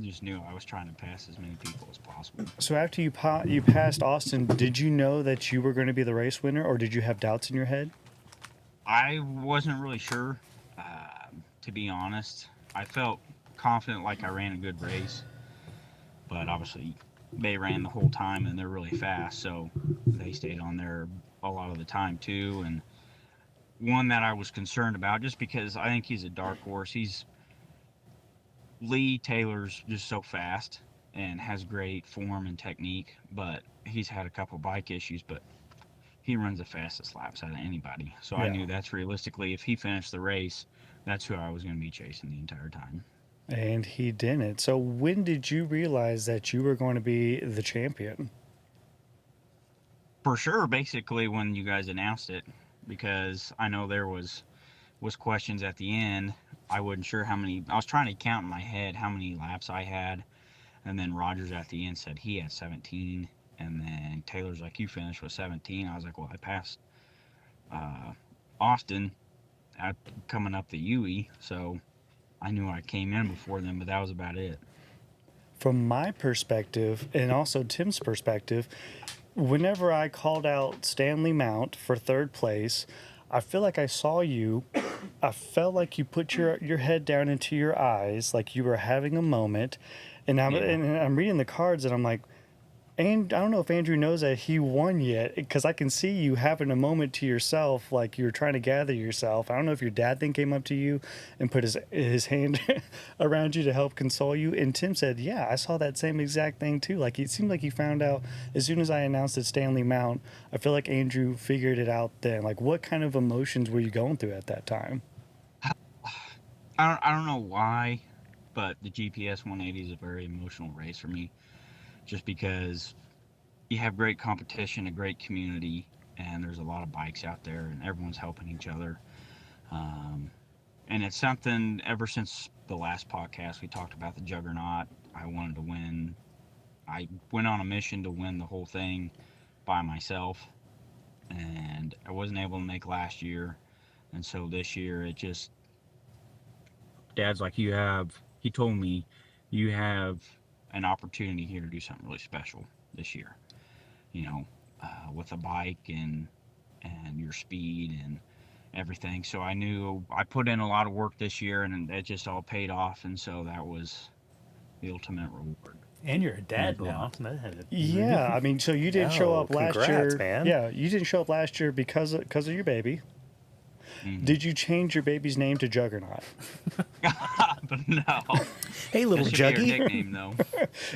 [SPEAKER 4] just knew I was trying to pass as many people as possible.
[SPEAKER 1] So after you passed Austin, did you know that you were going to be the race winner, or did you have doubts in your head?
[SPEAKER 4] I wasn't really sure, to be honest. I felt confident like I ran a good race, but obviously they ran the whole time and they're really fast, so they stayed on there a lot of the time too. And one that I was concerned about, just because I think he's a dark horse. Lee Taylor's just so fast and has great form and technique, but he's had a couple bike issues, but he runs the fastest laps out of anybody. So I knew that's realistically, if he finished the race, that's who I was going to be chasing the entire time.
[SPEAKER 1] And he didn't. So when did you realize that you were going to be the champion?
[SPEAKER 4] For sure, basically when you guys announced it, because I know there was questions at the end. I wasn't sure how many. I was trying to count in my head how many laps I had, and then Rogers at the end said he had 17, and then Taylor's like, you finished with 17. I was like, well, I passed Austin coming up the UE, so I knew I came in before them, but that was about it.
[SPEAKER 1] From my perspective, and also Tim's perspective, whenever I called out Stanley Mount for third place, I feel like I saw you. I felt like you put your head down into your eyes, like you were having a moment. And I'm reading the cards, and I'm like, and I don't know if Andrew knows that he won yet, because I can see you having a moment to yourself, like you're trying to gather yourself. I don't know if your dad then came up to you and put his hand around you to help console you. And Tim said, yeah, I saw that same exact thing too. Like it seemed like he found out as soon as I announced it, Stanley Mount. I feel like Andrew figured it out then. Like what kind of emotions were you going through at that time?
[SPEAKER 4] I don't know why, but the GPS 180 is a very emotional race for me. Just because you have great competition, a great community, and there's a lot of bikes out there, and everyone's helping each other. And it's something, ever since the last podcast, we talked about the Juggernaut. I wanted to win. I went on a mission to win the whole thing by myself, and I wasn't able to make last year. And so this year, it just, Dad's like, he told me, you have an opportunity here to do something really special this year, with a bike and your speed and everything. So I knew I put in a lot of work this year, and it just all paid off, and so that was the ultimate reward.
[SPEAKER 3] And you're a dad now.
[SPEAKER 1] Yeah, I mean, so you didn't show up last
[SPEAKER 2] congrats,
[SPEAKER 1] year.
[SPEAKER 2] Man.
[SPEAKER 1] Yeah, you didn't show up last year because of your baby. Mm-hmm. Did you change your baby's name to Juggernaut?
[SPEAKER 4] But no.
[SPEAKER 2] Hey, little Juggy.
[SPEAKER 4] Be nickname, though.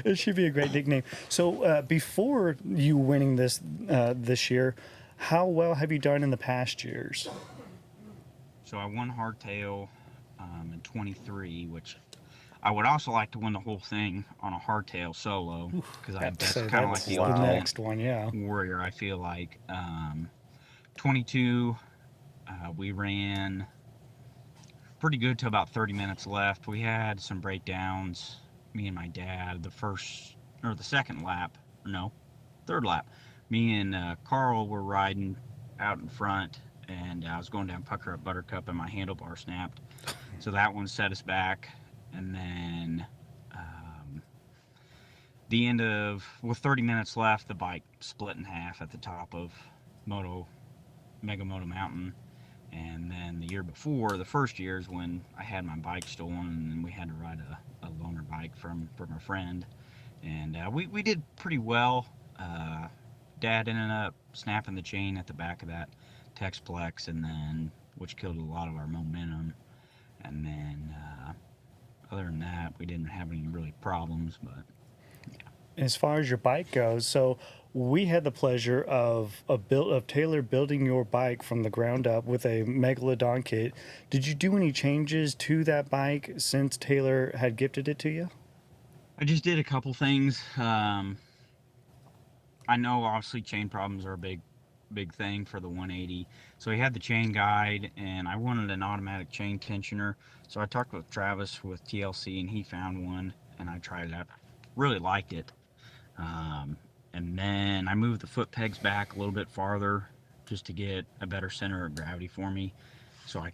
[SPEAKER 1] It should be a great nickname. So before you winning this year, how well have you done in the past years?
[SPEAKER 4] So I won hardtail in 23, which I would also like to win the whole thing on a hardtail solo, because that's kind of like the
[SPEAKER 1] next one, yeah.
[SPEAKER 4] warrior, I feel like. 22, we ran pretty good till about 30 minutes left. We had some breakdowns, me and my dad, third lap. Me and Carl were riding out in front, and I was going down Up Buttercup, and my handlebar snapped. So that one set us back. And then with 30 minutes left, the bike split in half at the top of Moto Mountain. And then the year before, the first year, is when I had my bike stolen, and then we had to ride a loaner bike from a friend. And we did pretty well. Dad ended up snapping the chain at the back of that Texplex, which killed a lot of our momentum. And then other than that, we didn't have any really problems. But yeah.
[SPEAKER 1] As far as your bike goes, so we had the pleasure of Taylor building your bike from the ground up with a Megalodon kit. Did you do any changes to that bike since Taylor had gifted it to you?
[SPEAKER 4] I just did a couple things. I know obviously chain problems are a big thing for the 180. So he had the chain guide, and I wanted an automatic chain tensioner. So I talked with Travis with TLC, and he found one, and I tried it out. Really liked it. And then I moved the foot pegs back a little bit farther just to get a better center of gravity for me. So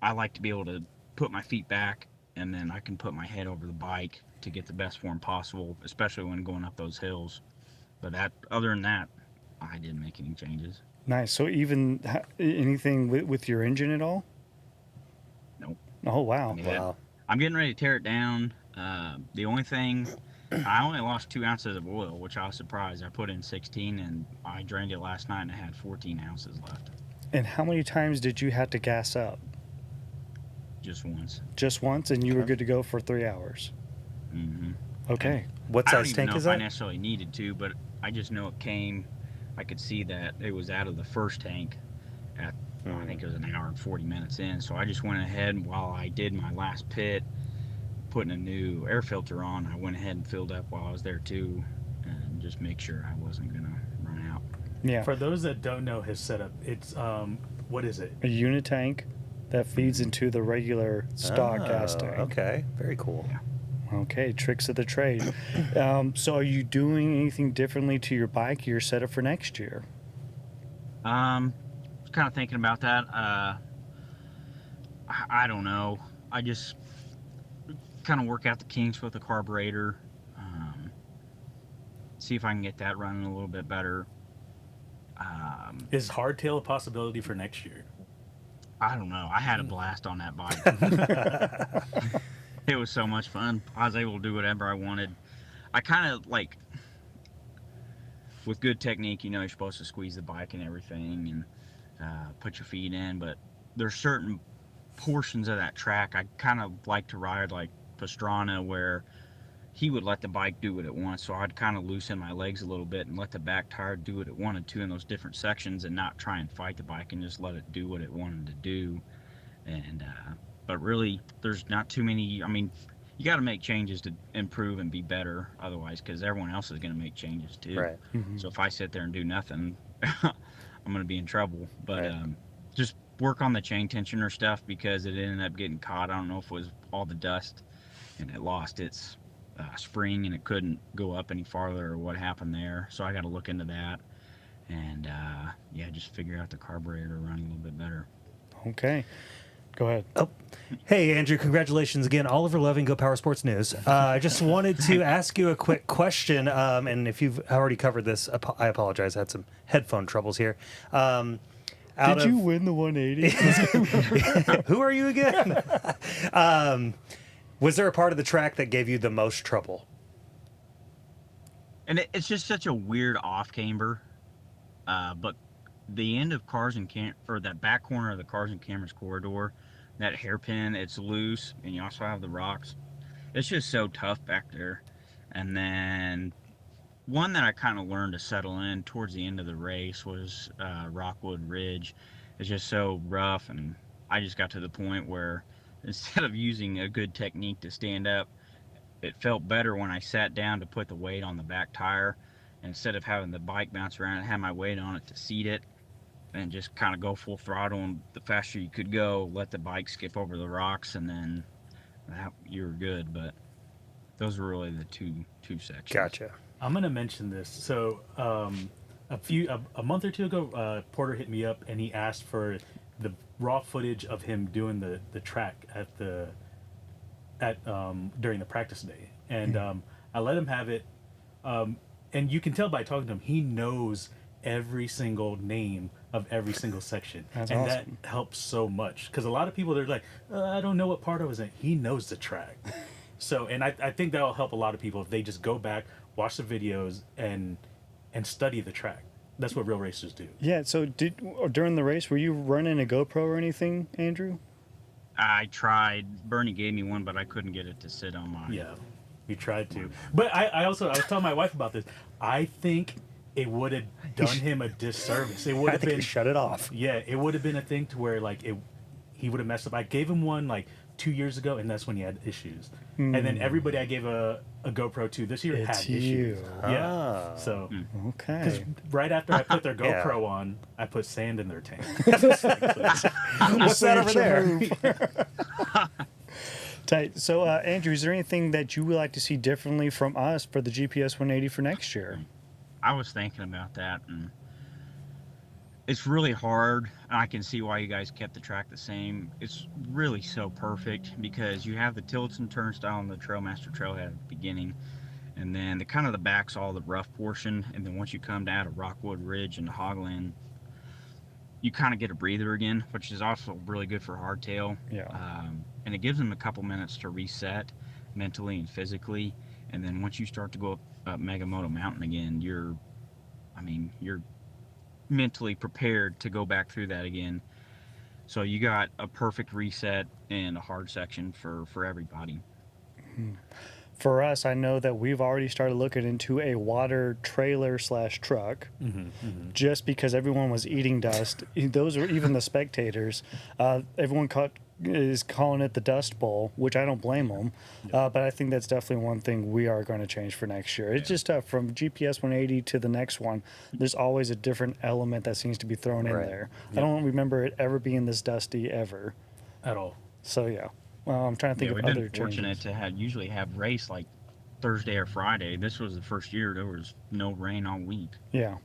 [SPEAKER 4] I like to be able to put my feet back, and then I can put my head over the bike to get the best form possible, especially when going up those hills. But other than that, I didn't make any changes.
[SPEAKER 1] Nice. So even anything with your engine at all?
[SPEAKER 4] Nope.
[SPEAKER 1] Oh, wow.
[SPEAKER 2] Wow.
[SPEAKER 4] I'm getting ready to tear it down. The only thing, I only lost 2 ounces of oil, which I was surprised. I put in 16, and I drained it last night, and I had 14 ounces left.
[SPEAKER 1] And how many times did you have to gas up?
[SPEAKER 4] Just once.
[SPEAKER 1] Just once, and you were good to go for 3 hours?
[SPEAKER 4] Mm-hmm.
[SPEAKER 1] Okay.
[SPEAKER 2] What size tank is
[SPEAKER 4] I don't even know if I
[SPEAKER 2] that?
[SPEAKER 4] necessarily needed to, but I just know it came I could see that it was out of the first tank at, I think it was an hour and 40 minutes in. So I just went ahead, and while I did my last pit, putting a new air filter on, I went ahead and filled up while I was there too, and just make sure I wasn't gonna run out.
[SPEAKER 1] Yeah.
[SPEAKER 3] For those that don't know his setup, it's what is it?
[SPEAKER 1] A unit tank that feeds into the regular stock gas tank.
[SPEAKER 2] Okay, very cool.
[SPEAKER 4] Yeah.
[SPEAKER 1] Okay, tricks of the trade. So are you doing anything differently to your bike, your setup for next year?
[SPEAKER 4] Was kind of thinking about that. I don't know. I just kind of work out the kinks with the carburetor. See if I can get that running a little bit better.
[SPEAKER 3] Is hardtail a possibility for next year?
[SPEAKER 4] I don't know. I had a blast on that bike. It was so much fun. I was able to do whatever I wanted. I kind of like, with good technique, you're supposed to squeeze the bike and everything and put your feet in, but there's certain portions of that track I kind of like to ride like Pastrana, where he would let the bike do what it wants. So I'd kind of loosen my legs a little bit and let the back tire do what it wanted to in those different sections, and not try and fight the bike and just let it do what it wanted to do. And but really, there's not too many. I mean, you got to make changes to improve and be better, otherwise, because everyone else is going to make changes too.
[SPEAKER 2] Right.
[SPEAKER 4] So if I sit there and do nothing, I'm going to be in trouble. But just work on the chain tensioner stuff, because it ended up getting caught. I don't know if it was all the dust and it lost its spring and it couldn't go up any farther, or what happened there. So I got to look into that, and just figure out the carburetor to run a little bit better.
[SPEAKER 1] Okay. Go ahead.
[SPEAKER 2] Oh, hey, Andrew, congratulations again. Oliver Loving, GoPowerSports News. I just wanted to ask you a quick question, and if you've already covered this, I apologize. I had some headphone troubles here.
[SPEAKER 1] Did you win the 180?
[SPEAKER 2] Who are you again? Was there a part of the track that gave you the most trouble?
[SPEAKER 4] And it's just such a weird off camber, but the end of or that back corner of the Cars and Cameras corridor, that hairpin, it's loose, and you also have the rocks. It's just so tough back there. And then one that I kind of learned to settle in towards the end of the race was Rockwood Ridge. It's just so rough, and I just got to the point where instead of using a good technique to stand up, it felt better when I sat down to put the weight on the back tire. Instead of having the bike bounce around, I had my weight on it to seat it, and just kind of go full throttle, and the faster you could go, let the bike skip over the rocks, and then you were good. But those were really the two sections.
[SPEAKER 2] Gotcha.
[SPEAKER 3] I'm gonna mention this. So a month or two ago, Porter hit me up and he asked for the raw footage of him doing the track during the practice day, and I let him have it. And you can tell by talking to him, he knows every single name of every single section.
[SPEAKER 1] That's
[SPEAKER 3] and
[SPEAKER 1] awesome.
[SPEAKER 3] That helps so much, because a lot of people, they're like, I don't know what part I was in. He knows the track. So, and I think that'll help a lot of people if they just go back, watch the videos, and study the track. That's what real racers do.
[SPEAKER 1] Yeah, so during the race, were you running a GoPro or anything, Andrew?
[SPEAKER 4] I tried. Bernie gave me one, but I couldn't get it to sit on mine.
[SPEAKER 3] Yeah, he tried to. But I was telling my wife about this. I think it would have done him a disservice. It would
[SPEAKER 2] I
[SPEAKER 3] have
[SPEAKER 2] think
[SPEAKER 3] been
[SPEAKER 2] you shut it off.
[SPEAKER 3] Yeah, it would have been a thing to where he would have messed up. I gave him one like 2 years ago, and that's when he had issues. And then everybody I gave a GoPro to this year had issues. Yeah. So
[SPEAKER 1] Okay.
[SPEAKER 3] because right after I put their GoPro on, I put sand in their tank.
[SPEAKER 2] What's that over there?
[SPEAKER 1] Tight. So, Andrew, is there anything that you would like to see differently from us for the GPS 180 for next year?
[SPEAKER 4] I was thinking about that, and it's really hard, and I can see why you guys kept the track the same. It's really so perfect because you have the Tillotson turnstile and the Trailmaster trailhead at the beginning, and then the back's all the rough portion, and then once you come down to Rockwood Ridge and Hogland, you kind of get a breather again, which is also really good for hardtail.
[SPEAKER 1] Yeah.
[SPEAKER 4] And it gives them a couple minutes to reset mentally and physically, and then once you start to go up Moto Mountain again, you're mentally prepared to go back through that again. So you got a perfect reset and a hard section for everybody.
[SPEAKER 1] for us, I know that we've already started looking into a water trailer / truck, just because everyone was eating dust. Those were even the spectators. Everyone is calling it the Dust Bowl, which I don't blame them. But I think that's definitely one thing we are going to change for next year. It's just from GPS 180 to the next one, there's always a different element that seems to be thrown in there. I don't remember it ever being this dusty ever.
[SPEAKER 3] At all.
[SPEAKER 1] So, yeah. Well, I'm trying to think of
[SPEAKER 4] We've
[SPEAKER 1] other
[SPEAKER 4] been fortunate
[SPEAKER 1] changes.
[SPEAKER 4] to usually have race like Thursday or Friday. This was the first year there was no rain all week.
[SPEAKER 1] Yeah.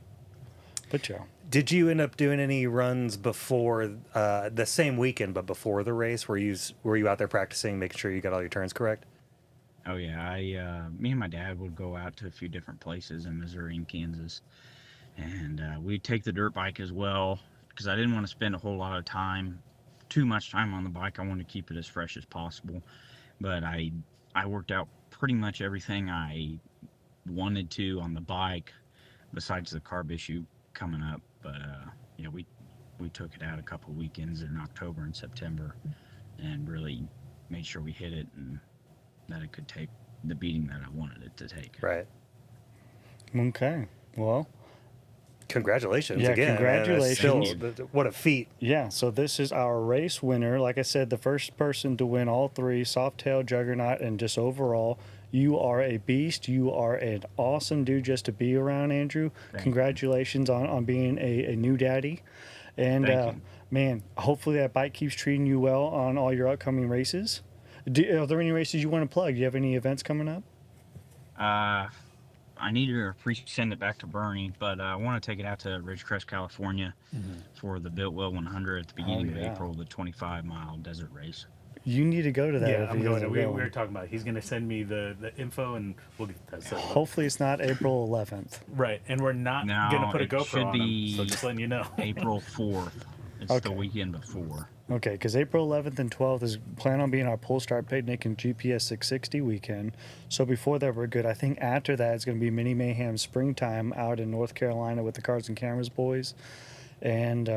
[SPEAKER 1] But, yeah.
[SPEAKER 2] Did you end up doing any runs before the same weekend, but before the race? Were you out there practicing, making sure you got all your turns correct?
[SPEAKER 4] Oh yeah, me and my dad would go out to a few different places in Missouri and Kansas, and we'd take the dirt bike as well because I didn't want to spend a whole lot of time, too much time on the bike. I wanted to keep it as fresh as possible, but I worked out pretty much everything I wanted to on the bike, besides the carb issue coming up. But yeah, we took it out a couple of weekends in October and September, and really made sure we hit it and that it could take the beating that I wanted it to take.
[SPEAKER 2] Right.
[SPEAKER 1] Okay. Well,
[SPEAKER 2] Congratulations
[SPEAKER 1] Yeah,
[SPEAKER 2] again. Man. That's
[SPEAKER 1] congratulations.
[SPEAKER 2] still, what a feat.
[SPEAKER 1] yeah, so this is our race winner. Like I said, the first person to win all three, Softail, Juggernaut, and just overall. You are a beast. You are an awesome dude just to be around, Andrew.
[SPEAKER 4] Thank
[SPEAKER 1] Congratulations on being a new daddy. And,
[SPEAKER 4] Thank you.
[SPEAKER 1] man, hopefully that bike keeps treating you well on all your upcoming races. Are there any races you want to plug? Do you have any events coming up?
[SPEAKER 4] I need to send it back to Bernie, but I want to take it out to Ridgecrest, California for the Biltwell 100 at the beginning of
[SPEAKER 1] yeah.
[SPEAKER 4] April, the 25-mile desert race.
[SPEAKER 1] You need to go to that.
[SPEAKER 3] Yeah,
[SPEAKER 1] if
[SPEAKER 3] I'm
[SPEAKER 1] he
[SPEAKER 3] going.
[SPEAKER 1] isn't
[SPEAKER 3] We were talking about it. He's going to send me the info, and we'll get that set up.
[SPEAKER 1] Hopefully it's not April 11th.
[SPEAKER 3] Right, and we're not
[SPEAKER 4] No,
[SPEAKER 3] going to put a
[SPEAKER 4] it
[SPEAKER 3] GoPro
[SPEAKER 4] should
[SPEAKER 3] on
[SPEAKER 4] be-
[SPEAKER 3] him, so just letting you know.
[SPEAKER 4] April 4th. It's
[SPEAKER 1] Okay.
[SPEAKER 4] the weekend before.
[SPEAKER 1] Okay, because April 11th and 12th is plan on being our Pull Start Picnic and GPS 660 weekend. So before that, we're good. I think after that, it's going to be Mini Mayhem Springtime out in North Carolina with the Cards and Cameras boys. And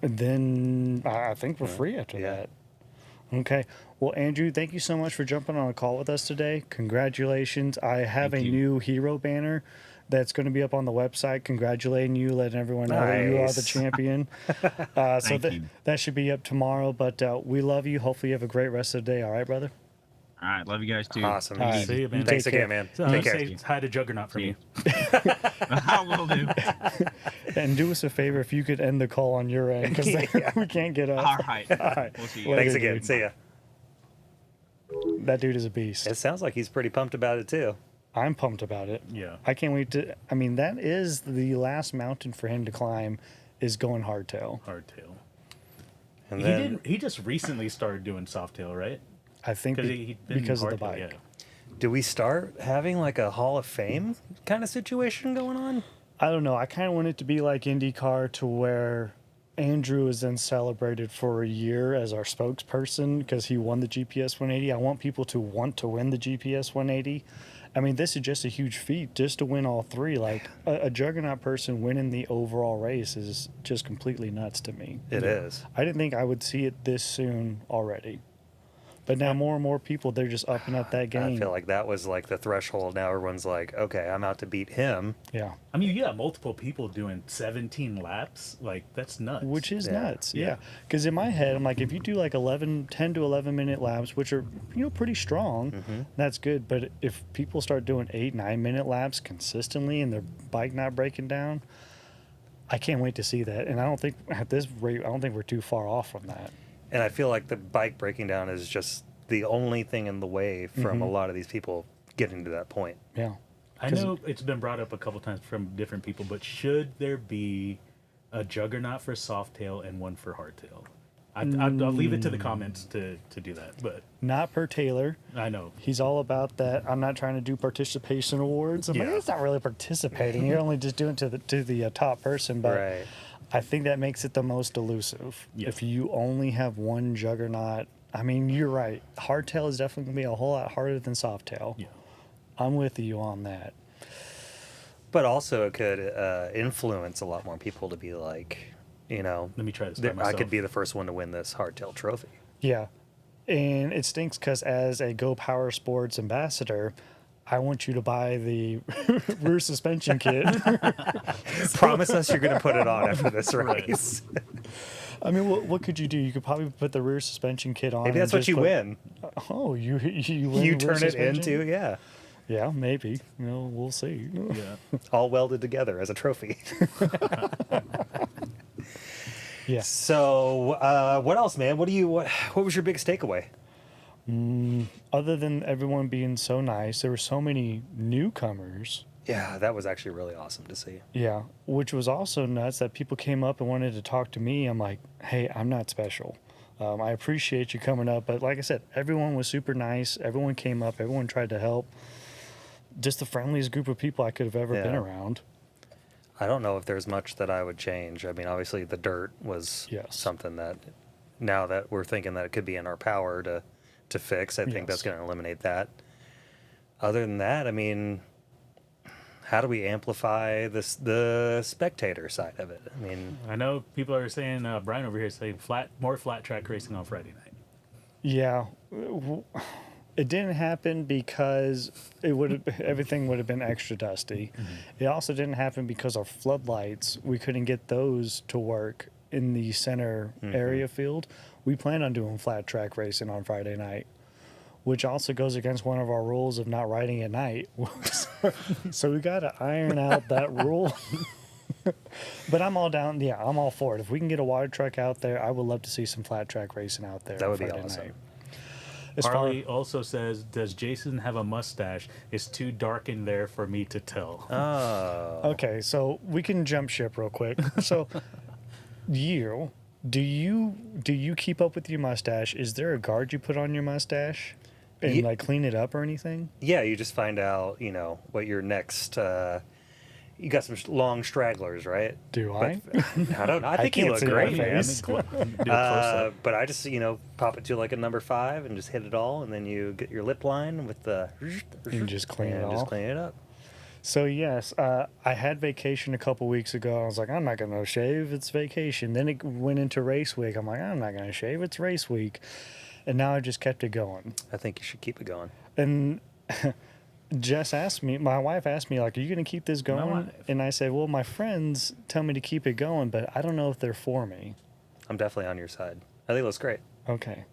[SPEAKER 1] then I think we're free after
[SPEAKER 2] Yeah.
[SPEAKER 1] that. Okay. Well, Andrew, thank you so much for jumping on a call with us today. Congratulations. I have
[SPEAKER 4] Thank
[SPEAKER 1] a
[SPEAKER 4] you.
[SPEAKER 1] new hero banner that's going to be up on the website congratulating you, letting everyone know that you are the
[SPEAKER 2] Nice.
[SPEAKER 1] champion. So
[SPEAKER 4] Thank you.
[SPEAKER 1] that should be up tomorrow. But we love you. Hopefully you have a great rest of the day. All right, brother?
[SPEAKER 4] All right, love you guys too.
[SPEAKER 2] Awesome.
[SPEAKER 1] All right.
[SPEAKER 3] See you, man.
[SPEAKER 2] Thanks
[SPEAKER 1] Take
[SPEAKER 2] again,
[SPEAKER 1] care.
[SPEAKER 2] man.
[SPEAKER 3] So,
[SPEAKER 2] Take care.
[SPEAKER 3] say hi to Juggernaut from
[SPEAKER 4] See
[SPEAKER 3] you.
[SPEAKER 4] I will do.
[SPEAKER 1] And do us a favor if you could end the call on your end because we can't get up.
[SPEAKER 4] All right.
[SPEAKER 1] right.
[SPEAKER 4] We'll see you.
[SPEAKER 1] Well,
[SPEAKER 2] Thanks
[SPEAKER 1] Later,
[SPEAKER 2] again.
[SPEAKER 1] dude.
[SPEAKER 2] See ya.
[SPEAKER 1] That dude is a beast.
[SPEAKER 2] It sounds like he's pretty pumped about it too.
[SPEAKER 1] I'm pumped about it.
[SPEAKER 3] Yeah.
[SPEAKER 1] I can't wait to. I mean, that is the last mountain for him to climb is going hardtail.
[SPEAKER 3] Hardtail.
[SPEAKER 2] And
[SPEAKER 3] He
[SPEAKER 2] then
[SPEAKER 3] didn't. He just recently started doing Softail, right?
[SPEAKER 1] I think because of the bike.
[SPEAKER 3] Yeah.
[SPEAKER 2] do we start having like a Hall of Fame kind of situation going on?
[SPEAKER 1] I don't know. I kind of want it to be like IndyCar to where Andrew is then celebrated for a year as our spokesperson because he won the GPS 180. I want people to want to win the GPS 180. I mean, this is just a huge feat just to win all three. Like a juggernaut person winning the overall race is just completely nuts to me.
[SPEAKER 2] It is.
[SPEAKER 1] I didn't think I would see it this soon already. But now more and more people, they're just upping up that game.
[SPEAKER 2] I feel like that was like the threshold. Now everyone's like, okay, I'm out to beat him.
[SPEAKER 1] Yeah.
[SPEAKER 3] I mean, you got multiple people doing 17 laps. Like, that's nuts.
[SPEAKER 1] Which is
[SPEAKER 2] Yeah.
[SPEAKER 1] nuts. Yeah.
[SPEAKER 3] Yeah.
[SPEAKER 1] Because in my head, I'm like, if you do like 10 to 11 minute laps, which are, pretty strong, that's good. But if people start doing 8, 9 minute laps consistently and their bike not breaking down, I can't wait to see that. And I don't think at this rate, I don't think we're too far off from that.
[SPEAKER 2] And I feel like the bike breaking down is just the only thing in the way from a lot of these people getting to that point.
[SPEAKER 1] Yeah.
[SPEAKER 3] I know it's been brought up a couple times from different people, but should there be a juggernaut for Softail and one for Hardtail? I'll leave it to the comments to do that, but
[SPEAKER 1] Not per Taylor.
[SPEAKER 3] I know.
[SPEAKER 1] He's all about that. I'm not trying to do participation awards. I'm like,
[SPEAKER 2] Yeah.
[SPEAKER 1] it's not really participating. You're only just doing it to the top person. But
[SPEAKER 2] Right.
[SPEAKER 1] I think that makes it the most elusive.
[SPEAKER 3] Yeah.
[SPEAKER 1] If you only have one juggernaut, I mean, you're right. Hardtail is definitely going to be a whole lot harder than Softail.
[SPEAKER 3] Yeah.
[SPEAKER 1] I'm with you on that.
[SPEAKER 2] But also it could influence a lot more people to be like,
[SPEAKER 3] Let me try this by
[SPEAKER 2] I
[SPEAKER 3] myself.
[SPEAKER 2] could be the first one to win this hardtail trophy.
[SPEAKER 1] Yeah. And it stinks because as a GoPowerSports ambassador, I want you to buy the rear suspension kit.
[SPEAKER 2] Promise us you're going to put it on after this
[SPEAKER 3] Right.
[SPEAKER 2] race.
[SPEAKER 1] I mean, what could you do? You could probably put the rear suspension kit on.
[SPEAKER 2] Maybe that's
[SPEAKER 1] and
[SPEAKER 2] what
[SPEAKER 1] just
[SPEAKER 2] you
[SPEAKER 1] put-
[SPEAKER 2] win.
[SPEAKER 1] Oh, you win
[SPEAKER 2] You
[SPEAKER 1] rear
[SPEAKER 2] turn it
[SPEAKER 1] suspension?
[SPEAKER 2] into, yeah,
[SPEAKER 1] Yeah, maybe. We'll see.
[SPEAKER 3] Yeah.
[SPEAKER 2] all welded together as a trophy.
[SPEAKER 1] Yes.
[SPEAKER 2] So, what else, man? What was your biggest takeaway?
[SPEAKER 1] Other than everyone being so nice, there were so many newcomers.
[SPEAKER 2] Yeah, that was actually really awesome to see.
[SPEAKER 1] Yeah, which was also nuts that people came up and wanted to talk to me. I'm like, hey, I'm not special. I appreciate you coming up, but like I said, everyone was super nice. Everyone came up. Everyone tried to help. Just the friendliest group of people I could have ever been
[SPEAKER 2] Yeah.
[SPEAKER 1] around.
[SPEAKER 2] I don't know if there's much that I would change. I mean, obviously the dirt was
[SPEAKER 1] Yes.
[SPEAKER 2] something that now that we're thinking that it could be in our power to fix, I think
[SPEAKER 1] Yes.
[SPEAKER 2] that's going to eliminate that. Other than that, I mean, how do we amplify the spectator side of it? I mean,
[SPEAKER 3] I know people are saying, Brian over here is saying more flat track racing on Friday night.
[SPEAKER 1] Yeah, it didn't happen because everything would have been extra dusty. It also didn't happen because our floodlights, we couldn't get those to work in the center area field. We plan on doing flat track racing on Friday night, which also goes against one of our rules of not riding at night. So we got to iron out that rule. But I'm all down. Yeah, I'm all for it. If we can get a water truck out there, I would love to see some flat track racing out there.
[SPEAKER 2] That
[SPEAKER 1] on
[SPEAKER 2] would be
[SPEAKER 1] Friday
[SPEAKER 2] awesome.
[SPEAKER 1] night. As far-
[SPEAKER 3] Harley also says, does Jason have a mustache? It's too dark in there for me to tell.
[SPEAKER 1] Okay, so we can jump ship real quick. So, do you keep up with your mustache? Is there a guard you put on your mustache and
[SPEAKER 2] Ye-
[SPEAKER 1] like clean it up or anything?
[SPEAKER 2] yeah, you just find out, what your next. You got some long stragglers, right?
[SPEAKER 1] Do I?
[SPEAKER 2] I don't know. I think you
[SPEAKER 1] can't
[SPEAKER 2] look
[SPEAKER 1] see
[SPEAKER 2] great,
[SPEAKER 1] my
[SPEAKER 2] man.
[SPEAKER 1] face.
[SPEAKER 3] Do a close-up.
[SPEAKER 2] But I just, pop it to like a number 5 and just hit it all, and then you get your lip line with the.
[SPEAKER 1] And just clean it
[SPEAKER 2] and just
[SPEAKER 1] all?
[SPEAKER 2] clean it up.
[SPEAKER 1] So yes, I had vacation a couple weeks ago. I was like, I'm not gonna shave. It's vacation. Then it went into race week. I'm like, I'm not gonna shave. It's race week. And now I just kept it going.
[SPEAKER 2] I think you should keep it going.
[SPEAKER 1] And Jess asked me, my wife asked me, like, are you going to keep this going?
[SPEAKER 3] wife.
[SPEAKER 1] And I said, well, my friends tell me to keep it going, but I don't know if they're for me.
[SPEAKER 2] I'm definitely on your side. I think it looks great.
[SPEAKER 1] Okay.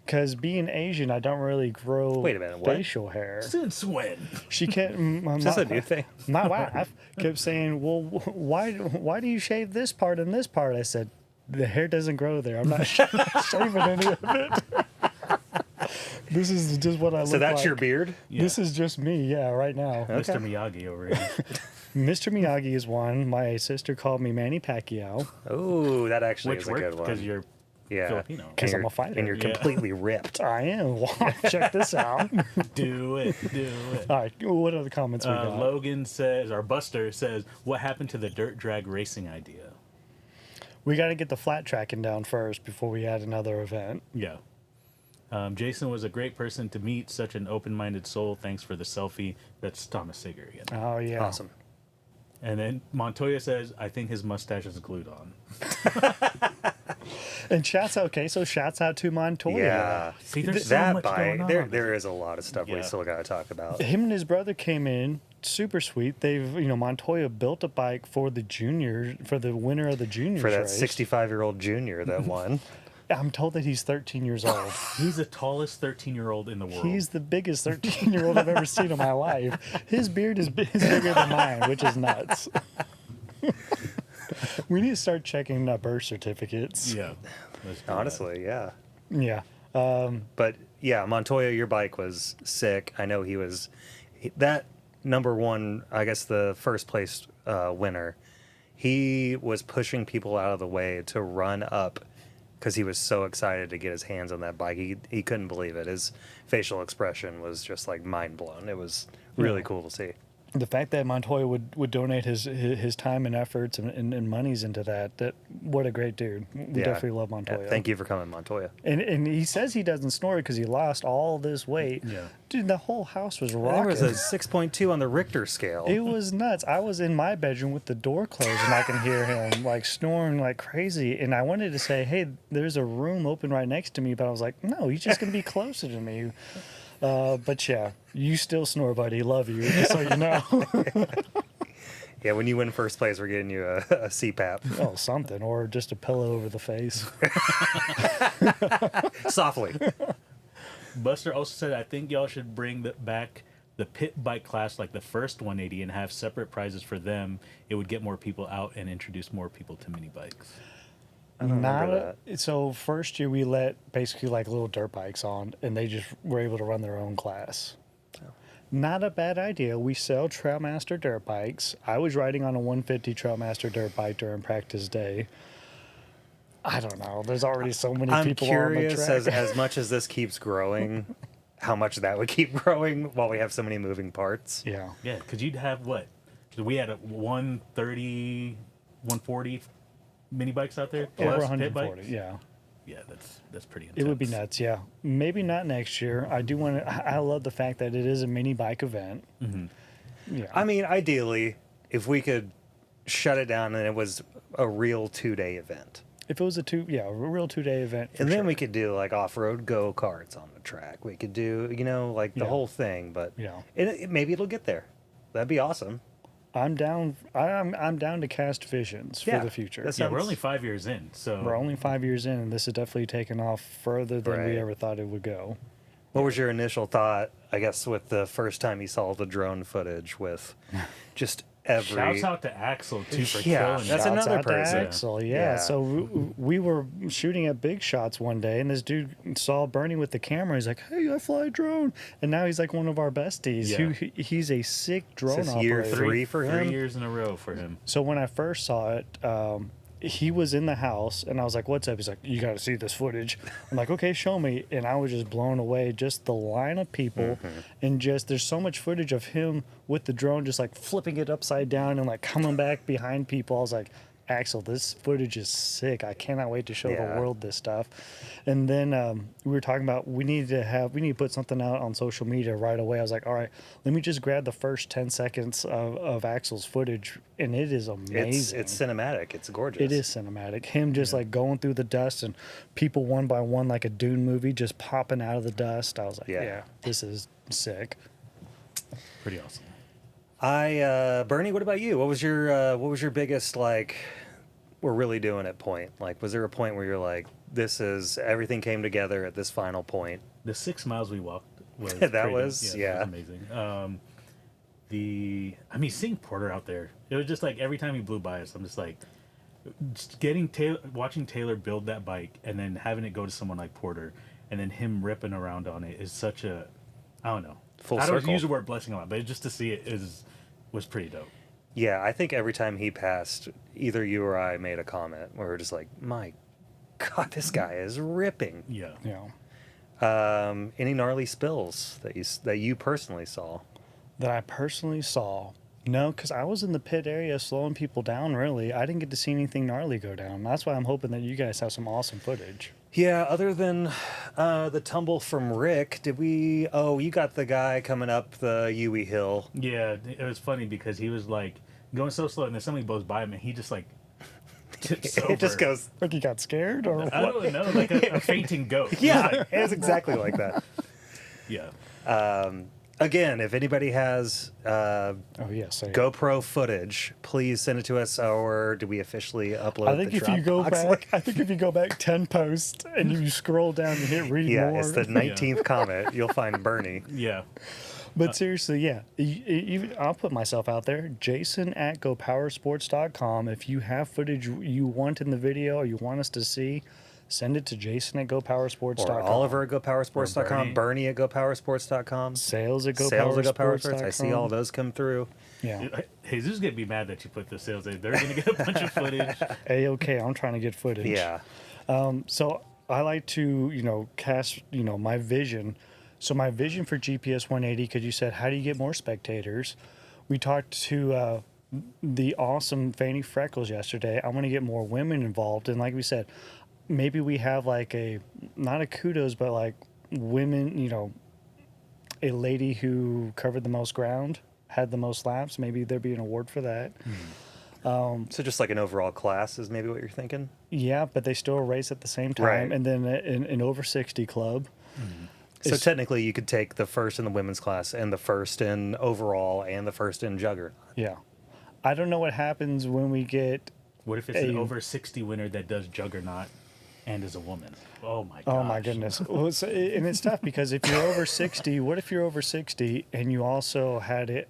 [SPEAKER 1] Because being Asian, I don't really grow
[SPEAKER 2] Wait a minute, what?
[SPEAKER 1] facial hair.
[SPEAKER 3] Since when?
[SPEAKER 1] She kept,
[SPEAKER 2] Is this a new thing?
[SPEAKER 1] my wife kept saying, well, why do you shave this part and this part? I said, the hair doesn't grow there. I'm not shaving any of it. This is just what I look like.
[SPEAKER 2] So that's your beard?
[SPEAKER 1] This is just me, yeah, right now.
[SPEAKER 3] Mr. Miyagi over here.
[SPEAKER 1] Mr. Miyagi is one. My sister called me Manny Pacquiao.
[SPEAKER 2] Oh, that actually
[SPEAKER 3] Which
[SPEAKER 2] is a good
[SPEAKER 3] worked
[SPEAKER 2] one.
[SPEAKER 3] because you're
[SPEAKER 2] yeah.
[SPEAKER 3] Filipino.
[SPEAKER 2] And
[SPEAKER 1] 'Cause I'm
[SPEAKER 2] you're-
[SPEAKER 1] a fighter.
[SPEAKER 2] And you're
[SPEAKER 3] Yeah.
[SPEAKER 2] completely ripped.
[SPEAKER 1] I am. Check this out.
[SPEAKER 3] do it.
[SPEAKER 1] All right, what other comments we got?
[SPEAKER 3] Logan says, or Buster says, what happened to the dirt drag racing idea?
[SPEAKER 1] We got to get the flat tracking down first before we add another event.
[SPEAKER 3] Yeah. Jason was a great person to meet, such an open-minded soul. Thanks for the selfie. That's Thomas Sager again.
[SPEAKER 1] Oh, yeah.
[SPEAKER 2] Awesome.
[SPEAKER 3] And then Montoya says, I think his mustache is glued on.
[SPEAKER 1] And shouts out, okay, so shouts out to Montoya.
[SPEAKER 2] Yeah.
[SPEAKER 3] See, there's so
[SPEAKER 2] that
[SPEAKER 3] much
[SPEAKER 2] bike,
[SPEAKER 3] going on.
[SPEAKER 2] there is a lot of stuff we
[SPEAKER 3] Yeah.
[SPEAKER 2] still got to talk about.
[SPEAKER 1] Him and his brother came in, super sweet. Montoya built a bike for the winner of the juniors
[SPEAKER 2] For that
[SPEAKER 1] race.
[SPEAKER 2] 65-year-old junior that won.
[SPEAKER 1] I'm told that he's 13 years old.
[SPEAKER 3] He's the tallest 13-year-old in the world.
[SPEAKER 1] He's the biggest 13-year-old I've ever seen in my life. His beard is bigger than mine, which is nuts. We need to start checking birth certificates.
[SPEAKER 3] Yeah. Let's do that.
[SPEAKER 2] Honestly, yeah.
[SPEAKER 1] Yeah.
[SPEAKER 2] But yeah, Montoya, your bike was sick. I know that number 1, I guess the first place winner. He was pushing people out of the way to run up because he was so excited to get his hands on that bike. He couldn't believe it. His facial expression was just like mind blown. It was really cool to see.
[SPEAKER 1] the fact that Montoya would donate his time and efforts and monies into that what a great dude. We
[SPEAKER 2] Yeah.
[SPEAKER 1] definitely love Montoya.
[SPEAKER 2] Yeah, thank you for coming, Montoya.
[SPEAKER 1] And he says he doesn't snore because he lost all this weight.
[SPEAKER 3] Yeah.
[SPEAKER 1] Dude, the whole house was
[SPEAKER 2] There
[SPEAKER 1] rocking.
[SPEAKER 2] was a 6.2 on the Richter scale.
[SPEAKER 1] It was nuts. I was in my bedroom with the door closed and I can hear him like snoring like crazy. And I wanted to say, hey, there's a room open right next to me, but I was like, no, he's just gonna be closer to me. But yeah, you still snore, buddy. Love you, just so you know.
[SPEAKER 2] Yeah, when you win first place, we're getting you a CPAP.
[SPEAKER 1] Oh, something, or just a pillow over the face.
[SPEAKER 2] Softly.
[SPEAKER 3] Buster also said, I think y'all should bring back the pit bike class like the first 180 and have separate prizes for them. It would get more people out and introduce more people to mini bikes.
[SPEAKER 2] I don't remember
[SPEAKER 1] So first year we let basically like little dirt bikes on, and they just were able to run their own class. Not a bad idea. We sell Trailmaster dirt bikes. I was riding on a 150 Trailmaster dirt bike during practice day. I don't know. There's already so many
[SPEAKER 2] I'm
[SPEAKER 1] people
[SPEAKER 2] curious,
[SPEAKER 1] on the track.
[SPEAKER 2] as much as this keeps growing, how much that would keep growing while we have so many moving parts.
[SPEAKER 1] Yeah.
[SPEAKER 3] Yeah, because you'd have what? We had a 130, 140 mini bikes out there.
[SPEAKER 1] Over
[SPEAKER 3] plus pit
[SPEAKER 1] 140.
[SPEAKER 3] bikes?
[SPEAKER 1] Yeah.
[SPEAKER 3] Yeah, that's pretty intense.
[SPEAKER 1] It would be nuts, yeah. Maybe not next year. I do want to. I love the fact that it is a mini bike event.
[SPEAKER 3] Mm-hmm.
[SPEAKER 1] Yeah.
[SPEAKER 2] I mean, ideally, if we could shut it down and it was a real 2-day event.
[SPEAKER 1] If it was a real 2-day event.
[SPEAKER 2] And then
[SPEAKER 1] sure.
[SPEAKER 2] we could do like off-road go-karts on the track. We could do, like the
[SPEAKER 1] Yeah.
[SPEAKER 2] whole thing, but
[SPEAKER 1] Yeah.
[SPEAKER 2] maybe it'll get there. That'd be awesome.
[SPEAKER 1] I'm down. I'm down to cast visions
[SPEAKER 2] Yeah,
[SPEAKER 1] for the future.
[SPEAKER 2] that's-
[SPEAKER 3] Yeah, we're
[SPEAKER 2] sounds-
[SPEAKER 3] only 5 years in, so
[SPEAKER 1] We're only 5 years in, and this is definitely taking off further than
[SPEAKER 2] Right.
[SPEAKER 1] we ever thought it would go.
[SPEAKER 2] What was your initial thought, I guess, with the first time you saw the drone footage with just every...
[SPEAKER 3] Shouts out to Axel too for
[SPEAKER 2] Yeah,
[SPEAKER 3] killing
[SPEAKER 2] that's
[SPEAKER 3] it.
[SPEAKER 1] Shouts
[SPEAKER 2] another
[SPEAKER 1] out to
[SPEAKER 2] person.
[SPEAKER 1] Axel, yeah.
[SPEAKER 2] Yeah.
[SPEAKER 1] So we were shooting at big shots one day, and this dude saw Bernie with the camera. He's like, "Hey, I fly a drone," and now he's like one of our besties.
[SPEAKER 3] Yeah.
[SPEAKER 1] He's a sick drone
[SPEAKER 2] Is this year
[SPEAKER 1] operator.
[SPEAKER 2] 3 for him?
[SPEAKER 3] 3 years in a row for him.
[SPEAKER 1] So when I first saw it, he was in the house, and I was like, "What's up?" He's like, "You got to see this footage." I'm like, "Okay, show me." And I was just blown away, just the line of people, and just there's so much footage of him with the drone, just like flipping it upside down and like coming back behind people. I was like, "Axel, this footage is sick. I cannot wait to show
[SPEAKER 2] Yeah.
[SPEAKER 1] the world this stuff." And then we were talking about we need to put something out on social media right away. I was like, "All right, let me just grab the first 10 seconds of Axel's footage," and it is amazing.
[SPEAKER 2] It's cinematic. It's gorgeous.
[SPEAKER 1] It is cinematic. Him just like going through the dust and people one by one, like a Dune movie, just popping out of the dust. I was like,
[SPEAKER 2] Yeah.
[SPEAKER 1] yeah this is sick.
[SPEAKER 3] Pretty awesome.
[SPEAKER 2] Bernie, what about you? What was your biggest, like, we're really doing it point? Like, was there a point where you're like, everything came together at this final point?
[SPEAKER 3] The 6 miles we walked was
[SPEAKER 2] That
[SPEAKER 3] pretty-
[SPEAKER 2] was-
[SPEAKER 3] it was amazing. Seeing Porter out there, it was just like every time he blew by us, I'm just like, watching Taylor build that bike and then having it go to someone like Porter and then him ripping around on it is such a, I don't know.
[SPEAKER 2] Full
[SPEAKER 3] I don't
[SPEAKER 2] circle.
[SPEAKER 3] use the word blessing a lot, but just to see it was pretty dope.
[SPEAKER 2] Yeah, I think every time he passed, either you or I made a comment where we're just like, my God, this guy is ripping.
[SPEAKER 3] Yeah.
[SPEAKER 1] You know,
[SPEAKER 2] Any gnarly spills that you personally saw?
[SPEAKER 1] that I personally saw. No, because I was in the pit area slowing people down, really. I didn't get to see anything gnarly go down. That's why I'm hoping that you guys have some awesome footage.
[SPEAKER 2] Yeah, other than the tumble from Rick, did we... Oh, you got the guy coming up the Yui Hill.
[SPEAKER 3] Yeah, it was funny because he was like going so slow and then somebody blows by him and he just like tips over.
[SPEAKER 2] It just goes...
[SPEAKER 1] Like, you got scared or
[SPEAKER 3] I
[SPEAKER 1] what?
[SPEAKER 3] don't know, like a fainting goat.
[SPEAKER 2] Yeah, it's exactly like that.
[SPEAKER 3] Yeah.
[SPEAKER 2] Again, if anybody has
[SPEAKER 1] Oh, yeah, say it.
[SPEAKER 2] GoPro footage, please send it to us, or do we officially upload
[SPEAKER 1] I think
[SPEAKER 2] the
[SPEAKER 1] if you go
[SPEAKER 2] Dropbox
[SPEAKER 1] back,
[SPEAKER 2] link?
[SPEAKER 1] I think if you go back 10 posts and you scroll down and hit read
[SPEAKER 2] Yeah,
[SPEAKER 1] more.
[SPEAKER 2] it's the 19th comment. You'll find Bernie.
[SPEAKER 3] Yeah.
[SPEAKER 1] But seriously, yeah, I'll put myself out there. Jason at GoPowerSports.com. If you have footage you want in the video or you want us to see, send it to Jason at GoPowerSports.com.
[SPEAKER 2] Or Oliver at GoPowerSports.com,
[SPEAKER 3] Or
[SPEAKER 2] Bernie at GoPowerSports.com,
[SPEAKER 1] Sales at
[SPEAKER 2] Sales at GoPowerSports.
[SPEAKER 1] GoPowerSports.com.
[SPEAKER 2] I see all those come through.
[SPEAKER 1] Yeah.
[SPEAKER 3] Jesus is gonna be mad that you put the sales in. They're gonna get a bunch of footage.
[SPEAKER 1] A-okay, I'm trying to get footage.
[SPEAKER 2] Yeah.
[SPEAKER 1] So I like to, cast, my vision. So my vision for GPS 180, because you said, how do you get more spectators? We talked to the awesome Fanny Freckles yesterday. I want to get more women involved. And like we said, maybe we have like not a kudos, but like women, a lady who covered the most ground, had the most laps. Maybe there'd be an award for that.
[SPEAKER 2] So just like an overall class is maybe what you're thinking?
[SPEAKER 1] Yeah, but they still race at the same time.
[SPEAKER 2] Right.
[SPEAKER 1] And then an over 60 club.
[SPEAKER 2] So technically you could take the first in the women's class and the first in overall and the first in juggernaut.
[SPEAKER 1] Yeah. I don't know what happens when we get.
[SPEAKER 3] What if it's an over 60 winner that does juggernaut and is a woman? Oh my gosh.
[SPEAKER 1] Oh my goodness. Well, and it's tough because if you're over 60, what if you're over 60 and you also had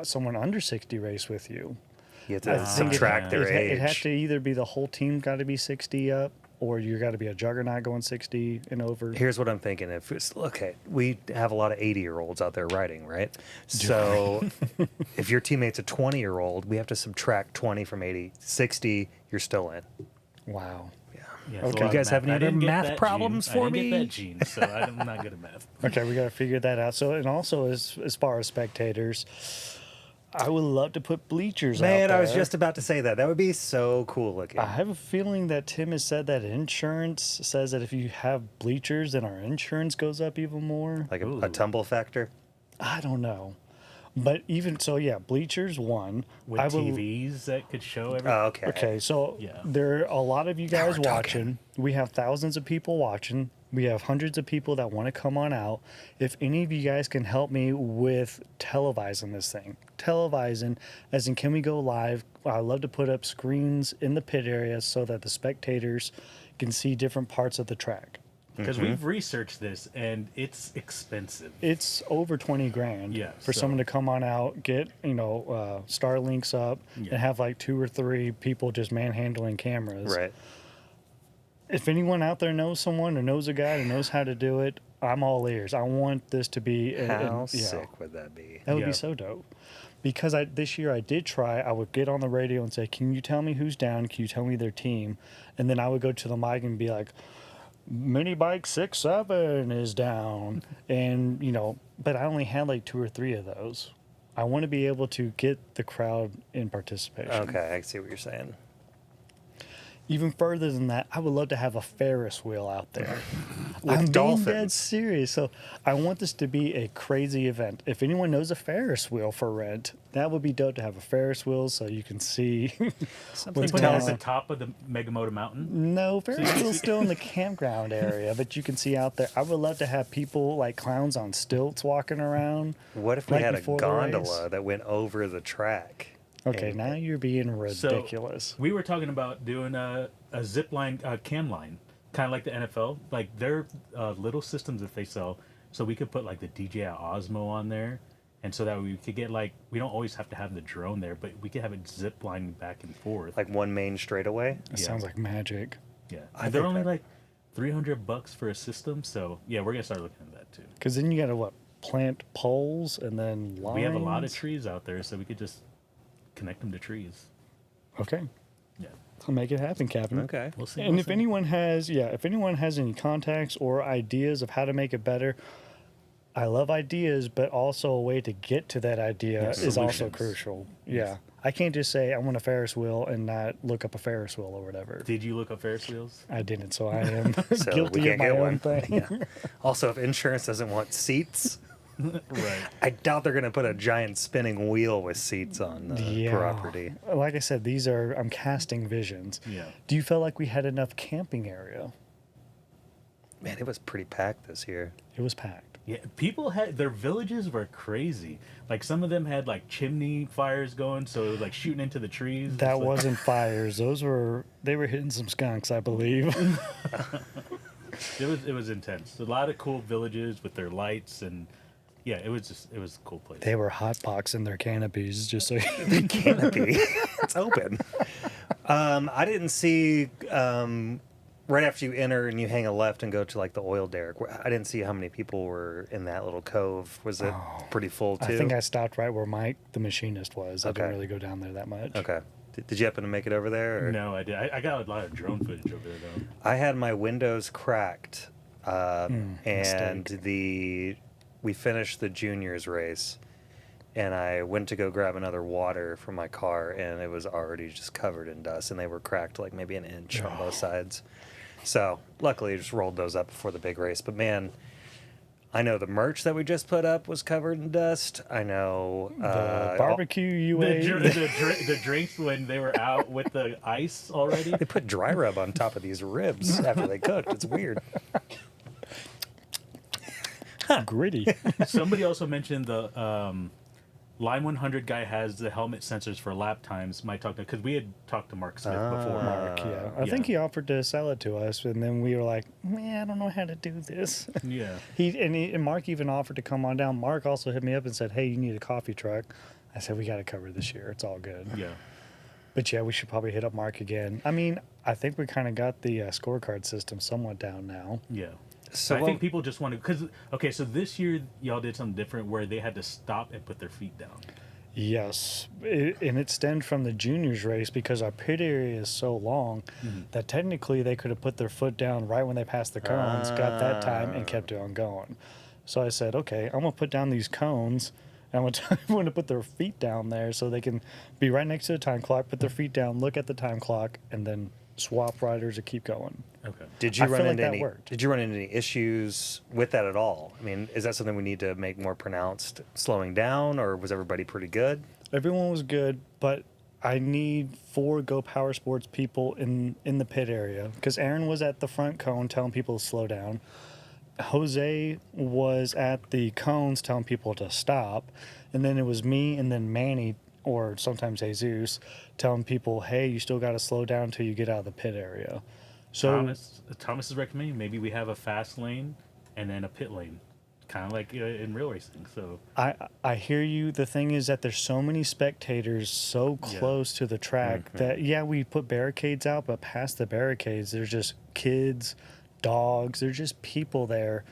[SPEAKER 1] someone under 60 race with you?
[SPEAKER 2] You have to subtract their age.
[SPEAKER 1] It has to either be the whole team got to be 60 up, or you got to be a juggernaut going 60 and over.
[SPEAKER 2] Here's what I'm thinking. We have a lot of 80-year-olds out there riding, right? So if your teammate's a 20-year-old, we have to subtract 20 from 80. 60, you're still in.
[SPEAKER 1] Wow.
[SPEAKER 3] Yeah,
[SPEAKER 1] Okay.
[SPEAKER 2] You guys have any
[SPEAKER 3] I
[SPEAKER 2] other
[SPEAKER 3] didn't get
[SPEAKER 2] math
[SPEAKER 3] that
[SPEAKER 2] problems
[SPEAKER 3] gene.
[SPEAKER 2] for
[SPEAKER 3] I
[SPEAKER 2] me?
[SPEAKER 3] didn't get that gene, so I'm not good at math.
[SPEAKER 1] Okay, we got to figure that out. So, and also as far as spectators, I would love to put bleachers out
[SPEAKER 2] Man,
[SPEAKER 1] there.
[SPEAKER 2] I was just about to say that. That would be so cool looking.
[SPEAKER 1] I have a feeling that Tim has said that insurance says that if you have bleachers, then our insurance goes up even more.
[SPEAKER 2] Like a tumble factor.
[SPEAKER 1] I don't know. But even so, yeah, bleachers, one.
[SPEAKER 3] With TVs that could show everything.
[SPEAKER 2] Oh, okay.
[SPEAKER 1] Okay, so
[SPEAKER 3] Yeah.
[SPEAKER 1] there are a lot of you guys
[SPEAKER 2] we're talking.
[SPEAKER 1] watching. We have thousands of people watching. We have hundreds of people that want to come on out. If any of you guys can help me with televising this thing, as in, can we go live? I'd love to put up screens in the pit area so that the spectators can see different parts of the track.
[SPEAKER 3] Because we've researched this, and it's expensive.
[SPEAKER 1] It's over 20 grand
[SPEAKER 3] Yeah,
[SPEAKER 1] for
[SPEAKER 3] so-
[SPEAKER 1] someone to come on out, get, Starlinks up,
[SPEAKER 3] Yeah.
[SPEAKER 1] and have like 2 or 3 people just manhandling cameras.
[SPEAKER 2] Right.
[SPEAKER 1] If anyone out there knows someone or knows a guy who knows how to do it, I'm all ears. I want this to be
[SPEAKER 2] How sick would that be?
[SPEAKER 1] That would
[SPEAKER 3] Yeah.
[SPEAKER 1] be so dope. Because this year I did try. I would get on the radio and say, "Can you tell me who's down? Can you tell me their team?" And then I would go to the mic and be like, "Minibike 6-7 is down," and but I only had like 2 or 3 of those. I want to be able to get the crowd in participation.
[SPEAKER 2] Okay, I see what you're saying.
[SPEAKER 1] Even further than that, I would love to have a Ferris wheel out there.
[SPEAKER 2] With
[SPEAKER 1] I'm being dead
[SPEAKER 2] dolphins.
[SPEAKER 1] serious. So I want this to be a crazy event. If anyone knows a Ferris wheel for rent, that would be dope to have a Ferris wheel so you can see
[SPEAKER 2] Something
[SPEAKER 1] what's
[SPEAKER 3] Put
[SPEAKER 1] going
[SPEAKER 3] it at the
[SPEAKER 1] on.
[SPEAKER 3] top of the Moto Mountain.
[SPEAKER 1] No, Ferris wheel's still in the campground area, but you can see out there. I would love to have people like clowns on stilts walking around.
[SPEAKER 2] What if we
[SPEAKER 1] Right
[SPEAKER 2] had a
[SPEAKER 1] before the race?
[SPEAKER 2] gondola that went over the track?
[SPEAKER 1] Okay,
[SPEAKER 2] And-
[SPEAKER 1] now you're being
[SPEAKER 3] So,
[SPEAKER 1] ridiculous.
[SPEAKER 3] we were talking about doing a zip line, cam line, kind of like the NFL. Like they're little systems that they sell, so we could put like the DJI Osmo on there, and so that we could get we don't always have to have the drone there, but we could have it zip lining back and forth.
[SPEAKER 2] Like one main straightaway?
[SPEAKER 1] That
[SPEAKER 3] yeah.
[SPEAKER 1] sounds like magic.
[SPEAKER 3] Yeah,
[SPEAKER 2] I
[SPEAKER 3] and they're
[SPEAKER 2] think
[SPEAKER 3] only
[SPEAKER 2] that-
[SPEAKER 3] like $300 for a system. So yeah, we're gonna start looking at that too.
[SPEAKER 1] Because then you got to plant poles and then lines.
[SPEAKER 3] We have a lot of trees out there, so we could just connect them to trees.
[SPEAKER 1] Okay,
[SPEAKER 3] Yeah,
[SPEAKER 1] I'll make it happen, Captain.
[SPEAKER 2] Okay.
[SPEAKER 3] we'll see.
[SPEAKER 1] And
[SPEAKER 3] we'll
[SPEAKER 1] if
[SPEAKER 3] see.
[SPEAKER 1] anyone has, if anyone has any contacts or ideas of how to make it better, I love ideas, but also a way to get to that idea
[SPEAKER 3] Yeah,
[SPEAKER 1] is also
[SPEAKER 3] solutions.
[SPEAKER 1] crucial. Yeah, I can't just say I want a Ferris wheel and not look up a Ferris wheel or whatever.
[SPEAKER 3] Did you look up Ferris wheels?
[SPEAKER 1] I didn't, so I am
[SPEAKER 2] So we
[SPEAKER 1] guilty of
[SPEAKER 2] can't
[SPEAKER 1] my
[SPEAKER 2] get
[SPEAKER 1] own
[SPEAKER 2] one.
[SPEAKER 1] thing.
[SPEAKER 2] Yeah. Also, if insurance doesn't want seats,
[SPEAKER 3] Right.
[SPEAKER 2] I doubt they're going to put a giant spinning wheel with seats on the property.
[SPEAKER 1] Like I said, I'm casting visions.
[SPEAKER 3] Yeah.
[SPEAKER 1] Do you feel like we had enough camping area?
[SPEAKER 2] Man, it was pretty packed this year.
[SPEAKER 1] It was packed.
[SPEAKER 3] Yeah, people had their villages were crazy. Like some of them had like chimney fires going, so it was like shooting into the trees.
[SPEAKER 1] That
[SPEAKER 3] It's like-
[SPEAKER 1] wasn't fires. They were hitting some skunks, I believe.
[SPEAKER 3] it was intense. A lot of cool villages with their lights and yeah, it was a cool place.
[SPEAKER 1] They were hotboxing their canopies, just so you
[SPEAKER 2] The canopy. It's open. I didn't see right after you enter and you hang a left and go to like the oil derrick. I didn't see how many people were in that little cove. Was it pretty full too?
[SPEAKER 1] I think I stopped right where Mike, the machinist, was. I didn't
[SPEAKER 2] Okay.
[SPEAKER 1] really go down there that much.
[SPEAKER 2] Okay. Did you happen to make it over there? Or?
[SPEAKER 3] No, I did. I got a lot of drone footage over there though.
[SPEAKER 2] I had my windows cracked, and
[SPEAKER 1] mistake.
[SPEAKER 2] we finished the juniors race, and I went to go grab another water from my car, and it was already just covered in dust, and they were cracked like maybe an inch on both sides. So luckily, I just rolled those up before the big race. But man, I know the merch that we just put up was covered in dust. I know
[SPEAKER 1] The barbecue you ate.
[SPEAKER 3] The drinks when they were out with the ice already.
[SPEAKER 2] They put dry rub on top of these ribs after they cooked. It's weird.
[SPEAKER 1] Gritty.
[SPEAKER 3] Somebody also mentioned the Line 100 guy has the helmet sensors for lap times. Might talk to, because we had talked to Mark Smith before.
[SPEAKER 1] Mark, yeah. I think he offered to sell it to us, and then we were like, man, I don't know how to do this.
[SPEAKER 3] Yeah.
[SPEAKER 1] And Mark even offered to come on down. Mark also hit me up and said, hey, you need a coffee truck. I said, we got to cover this year. It's all good.
[SPEAKER 3] Yeah.
[SPEAKER 1] But yeah, we should probably hit up Mark again. I mean, I think we kind of got the scorecard system somewhat down now.
[SPEAKER 3] Yeah.
[SPEAKER 2] So
[SPEAKER 3] I think people just want to, because, okay, so this year y'all did something different where they had to stop and put their feet down.
[SPEAKER 1] Yes, and it stemmed from the juniors race because our pit area is so long that technically they could have put their foot down right when they passed the cones, got that time, and kept it on going. So I said, okay, I'm going to put down these cones, and I'm going to tell everyone to put their feet down there so they can be right next to the time clock, put their feet down, look at the time clock, and then swap riders and keep going.
[SPEAKER 3] Okay.
[SPEAKER 2] Did you
[SPEAKER 1] I
[SPEAKER 2] run
[SPEAKER 1] feel like
[SPEAKER 2] into
[SPEAKER 1] that
[SPEAKER 2] any?
[SPEAKER 1] worked.
[SPEAKER 2] Did you run into any issues with that at all? I mean, is that something we need to make more pronounced, slowing down, or was everybody pretty good?
[SPEAKER 1] Everyone was good, but I need 4 GoPowerSports people in the pit area because Aaron was at the front cone telling people to slow down. Jose was at the cones telling people to stop, and then it was me and then Manny, or sometimes Jesus, telling people, hey, you still got to slow down until you get out of the pit area. So
[SPEAKER 3] Thomas is recommending maybe we have a fast lane and then a pit lane, kind of like in real racing. So
[SPEAKER 1] I hear you. The thing is that there's so many spectators so close to the track that, yeah, we put barricades out, but past the barricades, there's just kids, dogs, there's just people there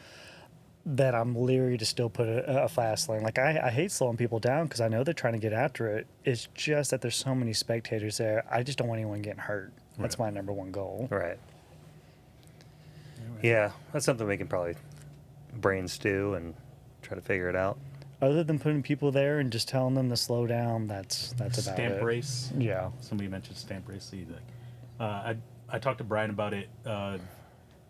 [SPEAKER 1] that I'm leery to still put a fast lane. Like, I hate slowing people down because I know they're trying to get after it. It's just that there's so many spectators there. I just don't want anyone getting hurt. That's my number one goal.
[SPEAKER 2] Right. Yeah, that's something we can probably brain stew and try to figure it out.
[SPEAKER 1] Other than putting people there and just telling them to slow down, that's about
[SPEAKER 3] stamp
[SPEAKER 1] it.
[SPEAKER 3] race.
[SPEAKER 1] Yeah.
[SPEAKER 3] Somebody mentioned stamp race. So I talked to Brian about it the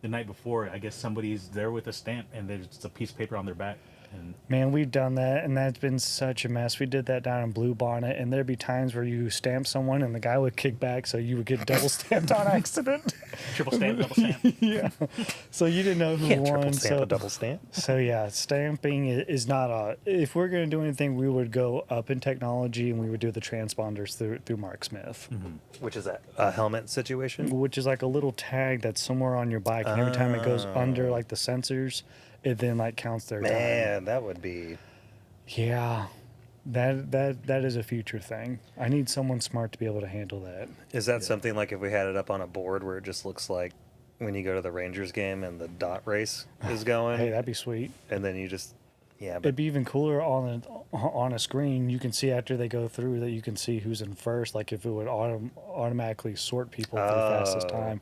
[SPEAKER 3] night before. I guess somebody's there with a stamp and there's a piece of paper on their back. And
[SPEAKER 1] Man, we've done that, and that's been such a mess. We did that down in Blue Bonnet, and there'd be times where you stamp someone, and the guy would kick back, so you would get double stamped on accident.
[SPEAKER 3] triple stamp, double stamp.
[SPEAKER 1] Yeah. So you didn't know who
[SPEAKER 2] Can't
[SPEAKER 1] won.
[SPEAKER 2] triple stamp
[SPEAKER 1] So,
[SPEAKER 2] a double stamp.
[SPEAKER 1] so yeah, stamping is not a. If we're going to do anything, we would go up in technology, and we would do the transponders through Mark Smith,
[SPEAKER 2] Which is that a helmet situation?
[SPEAKER 1] which is like a little tag that's somewhere on your bike, and every time it goes under like the sensors, it then like counts their time.
[SPEAKER 2] Man, that would be.
[SPEAKER 1] Yeah, that is a future thing. I need someone smart to be able to handle that.
[SPEAKER 2] Is that something like if we had it up on a board where it just looks like when you go to the Rangers game and the dot race is going,
[SPEAKER 1] Hey, that'd be sweet.
[SPEAKER 2] and then you just, yeah, but
[SPEAKER 1] It'd be even cooler on a screen. You can see after they go through that you can see who's in first. Like if it would automatically sort people for the fastest time.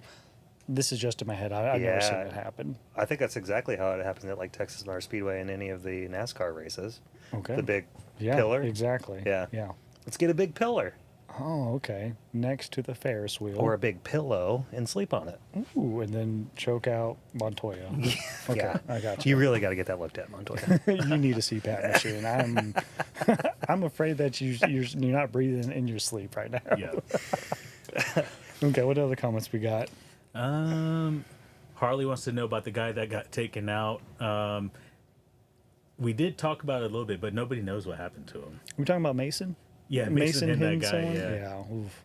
[SPEAKER 1] This is just in my head. I've never seen it happen.
[SPEAKER 2] I think that's exactly how it happens at like Texas Motor Speedway and any of the NASCAR races.
[SPEAKER 1] Okay.
[SPEAKER 2] The big
[SPEAKER 1] Yeah,
[SPEAKER 2] pillar.
[SPEAKER 1] exactly.
[SPEAKER 2] Yeah.
[SPEAKER 1] Yeah.
[SPEAKER 2] Let's get a big pillar
[SPEAKER 1] Oh, okay. Next to the Ferris wheel.
[SPEAKER 2] or a big pillow and sleep on it.
[SPEAKER 1] Ooh, and then choke out Montoya. Okay,
[SPEAKER 2] Yeah.
[SPEAKER 1] I got
[SPEAKER 2] You really got to get that looked at, Montoya.
[SPEAKER 1] You need a CPAP machine. I'm afraid that you're not breathing in your sleep right now.
[SPEAKER 3] Yeah.
[SPEAKER 1] Okay, what other comments we got?
[SPEAKER 3] Harley wants to know about the guy that got taken out. We did talk about it a little bit, but nobody knows what happened to him.
[SPEAKER 1] We talking about Mason?
[SPEAKER 3] Yeah, Mason hit
[SPEAKER 1] hitting
[SPEAKER 3] that guy.
[SPEAKER 1] someone?
[SPEAKER 3] Yeah.
[SPEAKER 1] Oof.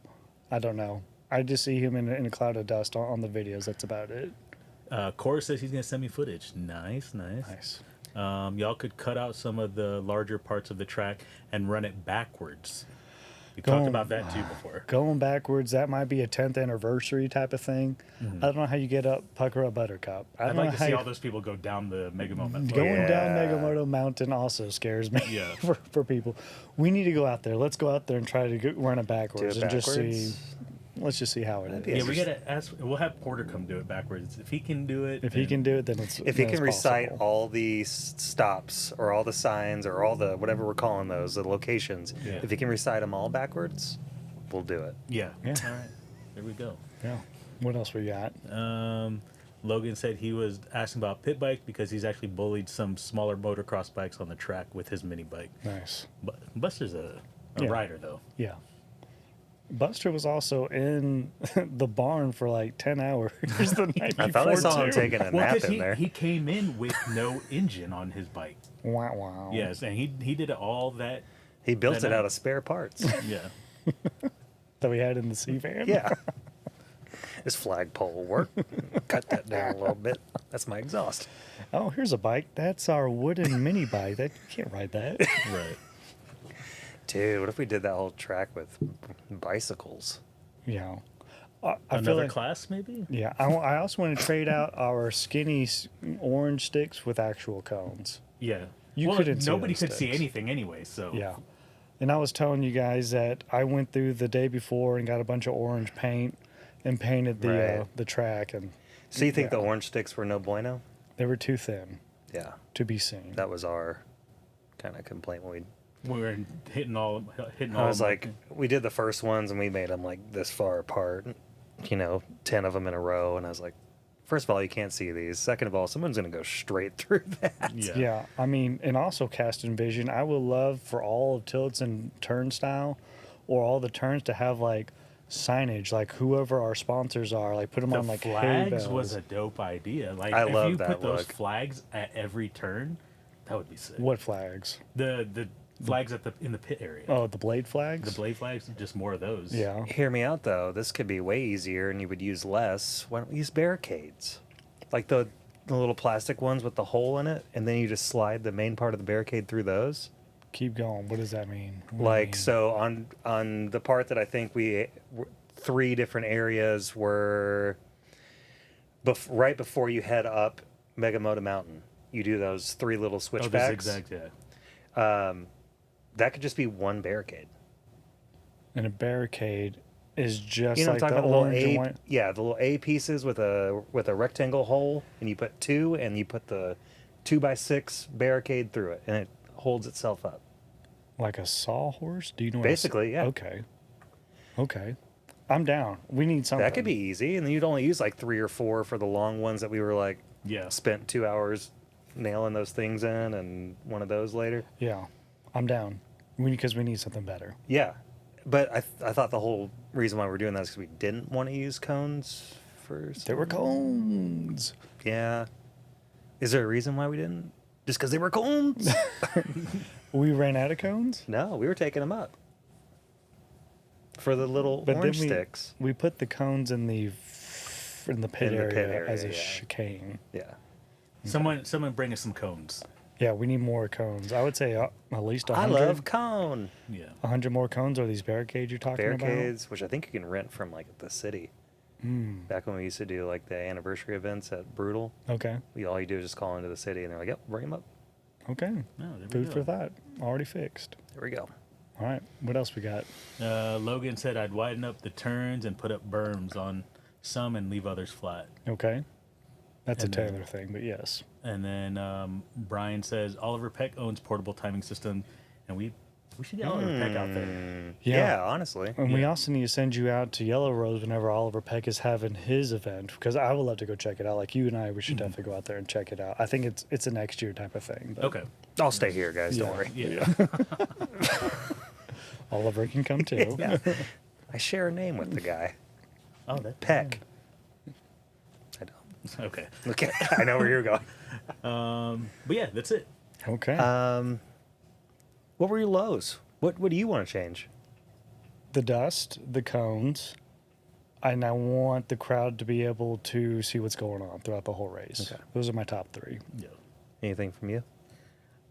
[SPEAKER 1] I don't know. I just see him in a cloud of dust on the videos. That's about it.
[SPEAKER 3] Cora says he's gonna send me footage. Nice.
[SPEAKER 1] Nice.
[SPEAKER 3] Y'all could cut out some of the larger parts of the track and run it backwards. We talked about that too before.
[SPEAKER 1] Going backwards, that might be a 10th anniversary type of thing. I don't know how you get up Up Buttercup. I
[SPEAKER 3] I'd
[SPEAKER 1] don't know
[SPEAKER 3] like to
[SPEAKER 1] how
[SPEAKER 3] see
[SPEAKER 1] you-
[SPEAKER 3] all those people go down the Megalodon.
[SPEAKER 1] Going down Megalodon Mountain also scares me.
[SPEAKER 3] Yeah.
[SPEAKER 1] for people, we need to go out there. Let's go out there and try to run it
[SPEAKER 2] Do
[SPEAKER 1] backwards
[SPEAKER 2] it
[SPEAKER 1] and just see.
[SPEAKER 2] backwards.
[SPEAKER 1] let's just see how it
[SPEAKER 2] Yeah,
[SPEAKER 1] is.
[SPEAKER 3] Yeah, we gotta ask. We'll have Porter come do it backwards. If he can do it,
[SPEAKER 1] If he can do it, then it's
[SPEAKER 2] If he
[SPEAKER 1] then
[SPEAKER 2] can
[SPEAKER 1] it's
[SPEAKER 2] recite
[SPEAKER 1] possible.
[SPEAKER 2] all the stops or all the signs or all the whatever we're calling those, the locations,
[SPEAKER 3] Yeah.
[SPEAKER 2] if he can recite them all backwards, we'll do it.
[SPEAKER 3] Yeah.
[SPEAKER 1] Yeah.
[SPEAKER 3] All right. There we go.
[SPEAKER 1] Yeah. What else we got?
[SPEAKER 3] Logan said he was asking about pit bike because he's actually bullied some smaller motocross bikes on the track with his mini bike.
[SPEAKER 1] Nice.
[SPEAKER 3] But Buster's a
[SPEAKER 1] Yeah.
[SPEAKER 3] rider though.
[SPEAKER 1] Yeah. Buster was also in the barn for like 10 hours the night
[SPEAKER 2] I
[SPEAKER 1] before,
[SPEAKER 2] thought I saw him
[SPEAKER 1] too.
[SPEAKER 2] taking a
[SPEAKER 3] Well,
[SPEAKER 2] nap
[SPEAKER 3] because
[SPEAKER 2] in there.
[SPEAKER 3] he came in with no engine on his bike.
[SPEAKER 1] Wow, wow.
[SPEAKER 3] Yes, and he did all that.
[SPEAKER 2] He built
[SPEAKER 3] that
[SPEAKER 2] it
[SPEAKER 3] night.
[SPEAKER 2] out of spare parts.
[SPEAKER 3] Yeah.
[SPEAKER 1] That we had in the C-van?
[SPEAKER 2] Yeah. This flagpole will work. Cut that down a little bit. That's my exhaust.
[SPEAKER 1] Oh, here's a bike. That's our wooden mini bike. That you can't ride that.
[SPEAKER 3] Right.
[SPEAKER 2] Dude, what if we did that whole track with bicycles?
[SPEAKER 1] Yeah. I feel
[SPEAKER 3] Another
[SPEAKER 1] like,
[SPEAKER 3] class, maybe.
[SPEAKER 1] yeah. I also want to trade out our skinny orange sticks with actual cones.
[SPEAKER 3] Yeah.
[SPEAKER 1] You
[SPEAKER 3] well,
[SPEAKER 1] couldn't see
[SPEAKER 3] nobody
[SPEAKER 1] those
[SPEAKER 3] could see
[SPEAKER 1] sticks.
[SPEAKER 3] anything anyway. So
[SPEAKER 1] Yeah. And I was telling you guys that I went through the day before and got a bunch of orange paint and painted
[SPEAKER 2] Right.
[SPEAKER 1] the track, and
[SPEAKER 2] So you think
[SPEAKER 1] Yeah.
[SPEAKER 2] the orange sticks were no bueno?
[SPEAKER 1] they were too thin
[SPEAKER 2] Yeah.
[SPEAKER 1] to be seen.
[SPEAKER 2] That was our kind of complaint when
[SPEAKER 3] we were hitting all.
[SPEAKER 2] I was like, we did the first ones and we made them like this far apart, 10 of them in a row. And I was like, first of all, you can't see these. Second of all, someone's going to go straight through that.
[SPEAKER 3] yeah.
[SPEAKER 1] Yeah, I mean, and also cast and vision. I would love for all of tilts and turnstile, or all the turns to have like signage, like whoever our sponsors are, like put them
[SPEAKER 3] The
[SPEAKER 1] on like hay
[SPEAKER 3] flags
[SPEAKER 1] bales.
[SPEAKER 3] was a dope idea. Like
[SPEAKER 2] I
[SPEAKER 3] if
[SPEAKER 2] love
[SPEAKER 3] you
[SPEAKER 2] that
[SPEAKER 3] put those
[SPEAKER 2] look.
[SPEAKER 3] flags at every turn, that would be sick.
[SPEAKER 1] What flags?
[SPEAKER 3] The flags in the pit area.
[SPEAKER 1] Oh, the blade flags.
[SPEAKER 3] The blade flags, just more of those.
[SPEAKER 1] Yeah,
[SPEAKER 2] Hear me out though. This could be way easier and you would use less. Why don't we use barricades? Like the little plastic ones with the hole in it, and then you just slide the main part of the barricade through those.
[SPEAKER 1] keep going. What does that mean? What do you
[SPEAKER 2] Like
[SPEAKER 1] mean?
[SPEAKER 2] so on the part that I think three different areas were right before you head up Moto Mountain. You do those three little
[SPEAKER 3] Oh, the
[SPEAKER 2] switchbacks.
[SPEAKER 3] zigzags, yeah.
[SPEAKER 2] That could just be one barricade.
[SPEAKER 1] And a barricade is just
[SPEAKER 2] You know
[SPEAKER 1] like
[SPEAKER 2] what I'm
[SPEAKER 1] the
[SPEAKER 2] talking about?
[SPEAKER 1] orange and white.
[SPEAKER 2] Yeah, the little A pieces with a rectangle hole, and you put two, and you put the 2x6 barricade through it, and it holds itself up.
[SPEAKER 1] Like a sawhorse? Do you know?
[SPEAKER 2] Basically, yeah.
[SPEAKER 1] Okay. Okay. I'm down. We need something.
[SPEAKER 2] That could be easy, and then you'd only use like 3 or 4 for the long ones that we were like
[SPEAKER 3] Yeah.
[SPEAKER 2] spent 2 hours nailing those things in, and one of those later.
[SPEAKER 1] Yeah, I'm down. Because we need something better.
[SPEAKER 2] Yeah, but I thought the whole reason why we're doing that is because we didn't want to use cones first.
[SPEAKER 1] There were cones.
[SPEAKER 2] Yeah. Is there a reason why we didn't? Just because they were cones?
[SPEAKER 1] We ran out of cones.
[SPEAKER 2] No, we were taking them up for the little
[SPEAKER 1] But
[SPEAKER 2] orange
[SPEAKER 1] then
[SPEAKER 2] sticks.
[SPEAKER 1] we put the cones in the pit,
[SPEAKER 2] In the
[SPEAKER 1] area,
[SPEAKER 2] pit area,
[SPEAKER 1] as a
[SPEAKER 2] yeah.
[SPEAKER 1] chicane.
[SPEAKER 2] Yeah.
[SPEAKER 3] Someone bring us some cones.
[SPEAKER 1] Yeah, we need more cones. I would say at least 100.
[SPEAKER 2] I love cone
[SPEAKER 3] Yeah.
[SPEAKER 1] 100 more cones, or these barricades you're talking
[SPEAKER 2] barricades, which I think you can rent from like the city.
[SPEAKER 1] about.
[SPEAKER 2] Back when we used to do like the anniversary events at Brutal,
[SPEAKER 1] Okay.
[SPEAKER 2] all you do is just call into the city, and they're like, "Yep, bring them up."
[SPEAKER 1] Okay.
[SPEAKER 3] No, there we
[SPEAKER 1] Food
[SPEAKER 3] go.
[SPEAKER 1] for thought. Already fixed.
[SPEAKER 2] There we go.
[SPEAKER 1] All right. What else we got?
[SPEAKER 3] Logan said I'd widen up the turns and put up berms on some and leave others flat.
[SPEAKER 1] Okay. That's
[SPEAKER 3] And
[SPEAKER 1] a
[SPEAKER 3] then-
[SPEAKER 1] Taylor thing, but yes.
[SPEAKER 3] And then Brian says Oliver Peck owns portable timing system, and we should get Oliver Peck out there.
[SPEAKER 2] Yeah, honestly.
[SPEAKER 1] And we
[SPEAKER 3] Yeah.
[SPEAKER 1] also need to send you out to Yellow Rose whenever Oliver Peck is having his event, because I would love to go check it out. Like you and I, we should definitely go out there and check it out. I think it's a next year type of thing. But
[SPEAKER 3] Okay.
[SPEAKER 2] I'll stay here, guys. Don't worry.
[SPEAKER 3] Yeah.
[SPEAKER 1] Oliver can come too.
[SPEAKER 2] Yeah. I share a name with the guy.
[SPEAKER 3] Oh, that
[SPEAKER 2] Peck. I don't.
[SPEAKER 3] Okay.
[SPEAKER 2] Okay, I know where you're going.
[SPEAKER 3] But yeah, that's it.
[SPEAKER 1] Okay.
[SPEAKER 2] What were your lows? What do you want to change?
[SPEAKER 1] The dust, the cones, and I want the crowd to be able to see what's going on throughout the whole race.
[SPEAKER 2] Okay.
[SPEAKER 1] Those are my top 3.
[SPEAKER 3] Yeah.
[SPEAKER 2] Anything from you?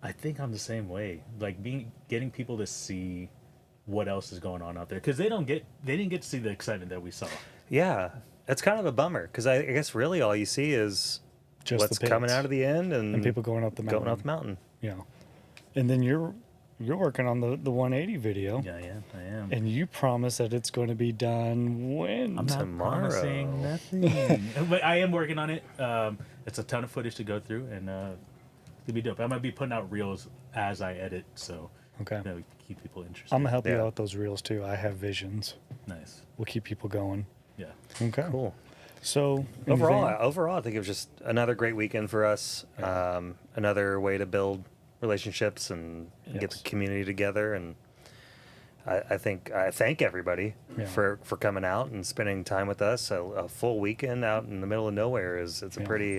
[SPEAKER 3] I think I'm the same way. Like getting people to see what else is going on out there, because they didn't get to see the excitement that we saw.
[SPEAKER 2] Yeah, that's kind of a bummer because I guess really all you see is
[SPEAKER 1] Just
[SPEAKER 2] what's
[SPEAKER 1] the pits.
[SPEAKER 2] coming out of the end and
[SPEAKER 1] And people going up the mountain.
[SPEAKER 2] Going up the mountain.
[SPEAKER 1] Yeah. And then you're working on the 180 video.
[SPEAKER 3] Yeah, I am.
[SPEAKER 1] And you promise that it's going to be done when?
[SPEAKER 3] I'm not
[SPEAKER 2] Tomorrow.
[SPEAKER 3] promising nothing, but I am working on it. It's a ton of footage to go through, and it'll be dope. I might be putting out reels as I edit, so
[SPEAKER 1] Okay.
[SPEAKER 3] Keep people interested.
[SPEAKER 1] I'm gonna help you
[SPEAKER 2] Yeah.
[SPEAKER 1] out with those reels too. I have visions.
[SPEAKER 3] Nice.
[SPEAKER 1] We'll keep people going.
[SPEAKER 3] Yeah.
[SPEAKER 1] Okay.
[SPEAKER 2] Cool.
[SPEAKER 1] So
[SPEAKER 2] Overall, I think it was just another great weekend for us. Another way to build relationships and get the
[SPEAKER 1] Yes.
[SPEAKER 2] community together. And I thank everybody
[SPEAKER 1] Yeah.
[SPEAKER 2] for coming out and spending time with us. A full weekend out in the middle of nowhere it's a pretty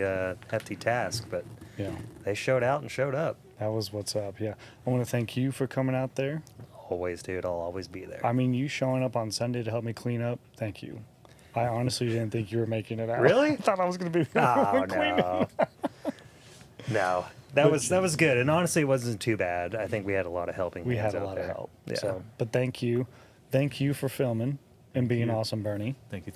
[SPEAKER 2] hefty task, but
[SPEAKER 1] yeah,
[SPEAKER 2] they showed out and showed up.
[SPEAKER 1] that was what's up. Yeah, I want to thank you for coming out there.
[SPEAKER 2] Always, dude. I'll always be there.
[SPEAKER 1] I mean, you showing up on Sunday to help me clean up. Thank you. I honestly didn't think you were making it out.
[SPEAKER 2] Really?
[SPEAKER 1] I thought I was going to be the
[SPEAKER 2] Oh
[SPEAKER 1] one cleaning.
[SPEAKER 2] no. No. That was good, and honestly, it wasn't too bad. I think we had a lot of helping.
[SPEAKER 1] We
[SPEAKER 2] hands
[SPEAKER 1] had a
[SPEAKER 2] out
[SPEAKER 1] lot
[SPEAKER 2] there.
[SPEAKER 1] of help.
[SPEAKER 2] Yeah.
[SPEAKER 1] So, but thank you for filming and being
[SPEAKER 3] you.
[SPEAKER 1] awesome, Bernie.
[SPEAKER 3] Thank you.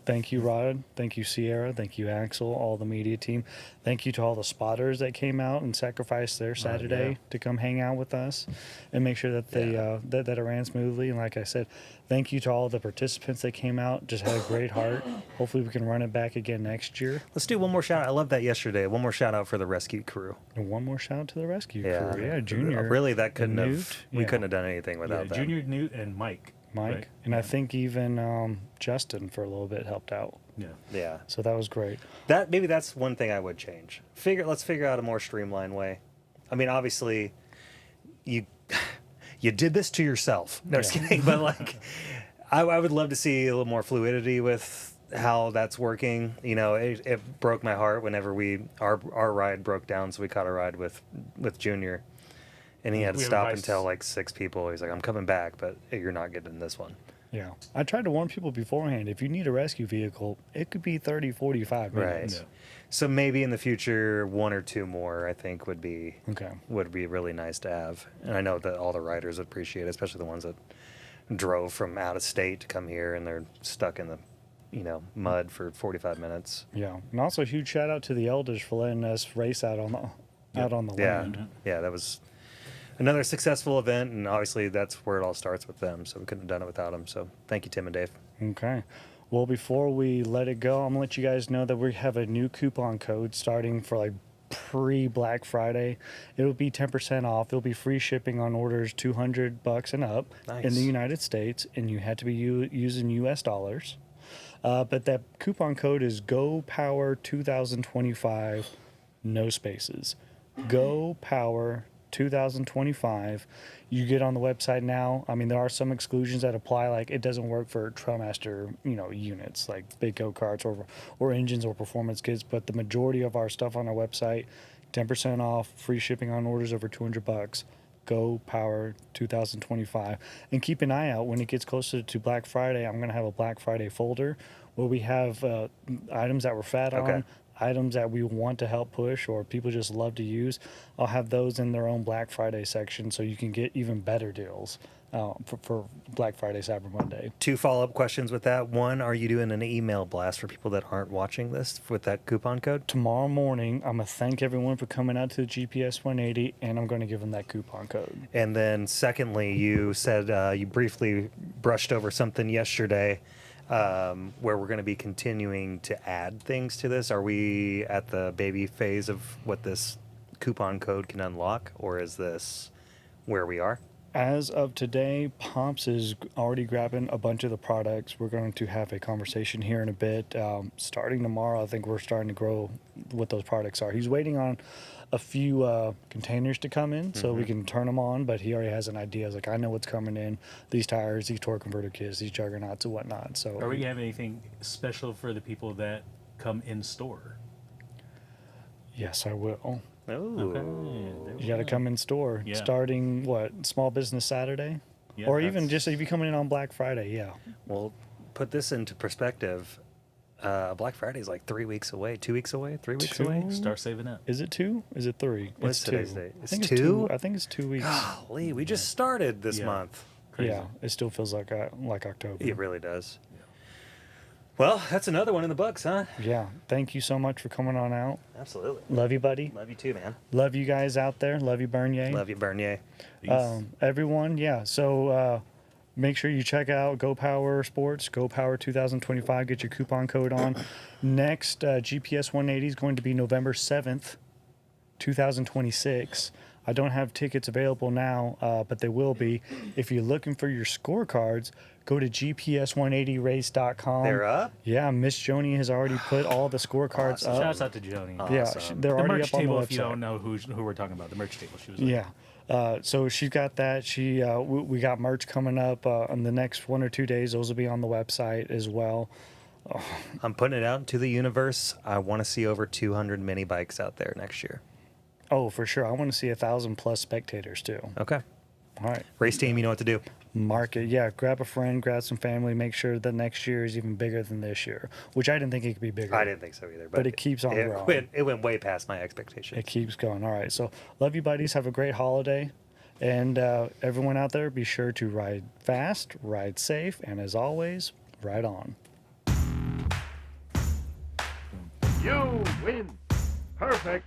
[SPEAKER 1] Thank you, Rod. Thank you, Sierra. Thank you, Axel, all the media team. Thank you to all the spotters that came out and sacrificed their Saturday to come hang out with us and make sure that they that it ran smoothly. And like I said, thank you to all the participants that came out. Just had a great heart. Hopefully, we can run it back again next year.
[SPEAKER 2] Let's do one more shout out. I love that yesterday. One more shout out for the rescue crew.
[SPEAKER 1] And one more shout out to the rescue
[SPEAKER 2] Yeah.
[SPEAKER 1] crew. Yeah, Junior.
[SPEAKER 2] Really, that couldn't
[SPEAKER 1] and
[SPEAKER 2] have.
[SPEAKER 1] Newt.
[SPEAKER 2] We
[SPEAKER 1] Yeah.
[SPEAKER 2] couldn't have done anything without that.
[SPEAKER 3] Junior, Newt, and Mike.
[SPEAKER 1] Mike.
[SPEAKER 3] Right?
[SPEAKER 1] And I think even Justin for a little bit helped out.
[SPEAKER 3] Yeah.
[SPEAKER 2] Yeah.
[SPEAKER 1] So that was great.
[SPEAKER 2] That's one thing I would change. Let's figure out a more streamlined way. I mean, obviously, you did this to yourself. No, just kidding. But like, I would love to see a little more fluidity with how that's working. You know, it broke my heart whenever our ride broke down, so we caught a ride with Junior, and he had to
[SPEAKER 3] We have
[SPEAKER 2] stop
[SPEAKER 3] advice.
[SPEAKER 2] and tell like 6 people. He's like, "I'm coming back, but you're not getting in this one."
[SPEAKER 1] Yeah. I tried to warn people beforehand. If you need a rescue vehicle, it could be 30, 45 minutes.
[SPEAKER 2] Right. So maybe in the future, 1 or 2 more, I think, would be
[SPEAKER 1] Okay.
[SPEAKER 2] really nice to have. And I know that all the riders would appreciate it, especially the ones that drove from out of state to come here and they're stuck in the, mud for 45 minutes.
[SPEAKER 1] Yeah. And also a huge shout out to the elders for letting us race out on the
[SPEAKER 2] Yeah.
[SPEAKER 1] land.
[SPEAKER 2] Yeah, that was another successful event, and obviously that's where it all starts with them. So we couldn't have done it without them. So thank you, Tim and Dave.
[SPEAKER 1] Okay. Well, before we let it go, I'm going to let you guys know that we have a new coupon code starting for like pre-Black Friday. It'll be 10% off. It'll be free shipping on orders $200 and up in
[SPEAKER 2] Nice.
[SPEAKER 1] the United States, and you had to be using US dollars. But that coupon code is GoPower2025, no spaces. GoPower 2025. You get on the website now. I mean, there are some exclusions that apply. Like it doesn't work for Trailmaster, units like big go-karts or engines or performance kits. But the majority of our stuff on our website, 10% off, free shipping on orders over $200. Go Power 2025. And keep an eye out when it gets closer to Black Friday. I'm going to have a Black Friday folder where we have items that we're fat
[SPEAKER 2] Okay.
[SPEAKER 1] on, items that we want to help push or people just love to use. I'll have those in their own Black Friday section so you can get even better deals for Black Friday, Cyber Monday.
[SPEAKER 2] 2 follow-up questions with that. 1, are you doing an email blast for people that aren't watching this with that coupon code?
[SPEAKER 1] Tomorrow morning, I'm going to thank everyone for coming out to the GPS 180, and I'm going to give them that coupon code.
[SPEAKER 2] And then secondly, you said you briefly brushed over something yesterday where we're going to be continuing to add things to this. Are we at the baby phase of what this coupon code can unlock, or is this where we are?
[SPEAKER 1] As of today, Pomps is already grabbing a bunch of the products. We're going to have a conversation here in a bit. Starting tomorrow, I think we're starting to grow what those products are. He's waiting on a few containers to come in so we can turn them on, but he already has an idea. He's like, I know what's coming in. These tires, these torque converter kits, these juggernauts and whatnot. So
[SPEAKER 3] Are we having anything special for the people that come in store?
[SPEAKER 1] yes, I will.
[SPEAKER 2] Oh,
[SPEAKER 1] You got to come in store.
[SPEAKER 3] Yeah.
[SPEAKER 1] Starting, Small Business Saturday?
[SPEAKER 3] Yeah,
[SPEAKER 1] Or even
[SPEAKER 3] that's-
[SPEAKER 1] just if you're coming in on Black Friday, yeah.
[SPEAKER 2] well, put this into perspective. Black Friday is like 3 weeks away, 2 weeks away, 3 weeks
[SPEAKER 1] 2?
[SPEAKER 2] away.
[SPEAKER 3] Start saving up.
[SPEAKER 1] Is it 2? Is it 3?
[SPEAKER 2] What's
[SPEAKER 1] it's
[SPEAKER 2] today's
[SPEAKER 1] 2.
[SPEAKER 2] date?
[SPEAKER 1] I
[SPEAKER 2] It's
[SPEAKER 1] think
[SPEAKER 2] 2?
[SPEAKER 1] I think it's 2 weeks.
[SPEAKER 2] Golly, we just started this
[SPEAKER 3] Yeah.
[SPEAKER 2] month.
[SPEAKER 3] Crazy.
[SPEAKER 1] Yeah, it still feels like October.
[SPEAKER 2] It really does. Well, that's another one in the books, huh?
[SPEAKER 1] Yeah. Thank you so much for coming on out.
[SPEAKER 2] Absolutely.
[SPEAKER 1] Love you, buddy.
[SPEAKER 2] Love you too, man.
[SPEAKER 1] Love you guys out there. Love you, Bernier.
[SPEAKER 2] Love you, Bernier.
[SPEAKER 1] Everyone, yeah. So make sure you check out GoPowerSports, GoPower 2025. Get your coupon code on. Next GPS 180 is going to be November 7th, 2026. I don't have tickets available now, but they will be. If you're looking for your scorecards, go to gps180race.com.
[SPEAKER 2] They're up?
[SPEAKER 1] Yeah, Miss Joni has already put all the scorecards up.
[SPEAKER 3] Shouts out to Joni.
[SPEAKER 1] Yeah,
[SPEAKER 2] Awesome.
[SPEAKER 1] they're
[SPEAKER 3] The
[SPEAKER 1] already
[SPEAKER 3] merch
[SPEAKER 1] up on the
[SPEAKER 3] table,
[SPEAKER 1] website.
[SPEAKER 3] if you don't know who we're talking about, the merch table. She was
[SPEAKER 1] Yeah. So she's got that. We got merch coming up in the next 1 or 2 days. Those will be on the website as well.
[SPEAKER 2] I'm putting it out into the universe. I want to see over 200 mini bikes out there next year.
[SPEAKER 1] Oh, for sure. I want to see 1,000 plus spectators too.
[SPEAKER 2] Okay.
[SPEAKER 1] All right.
[SPEAKER 2] Race team, you know what to do.
[SPEAKER 1] Mark it. Yeah. Grab a friend, grab some family. Make sure that next year is even bigger than this year, which I didn't think it could be bigger.
[SPEAKER 2] I didn't think so either.
[SPEAKER 1] But it keeps on growing.
[SPEAKER 2] It went way past my expectations.
[SPEAKER 1] It keeps going. All right. So love you, buddies. Have a great holiday. And everyone out there, be sure to ride fast, ride safe, and as always, ride on.
[SPEAKER 5] You win. Perfect.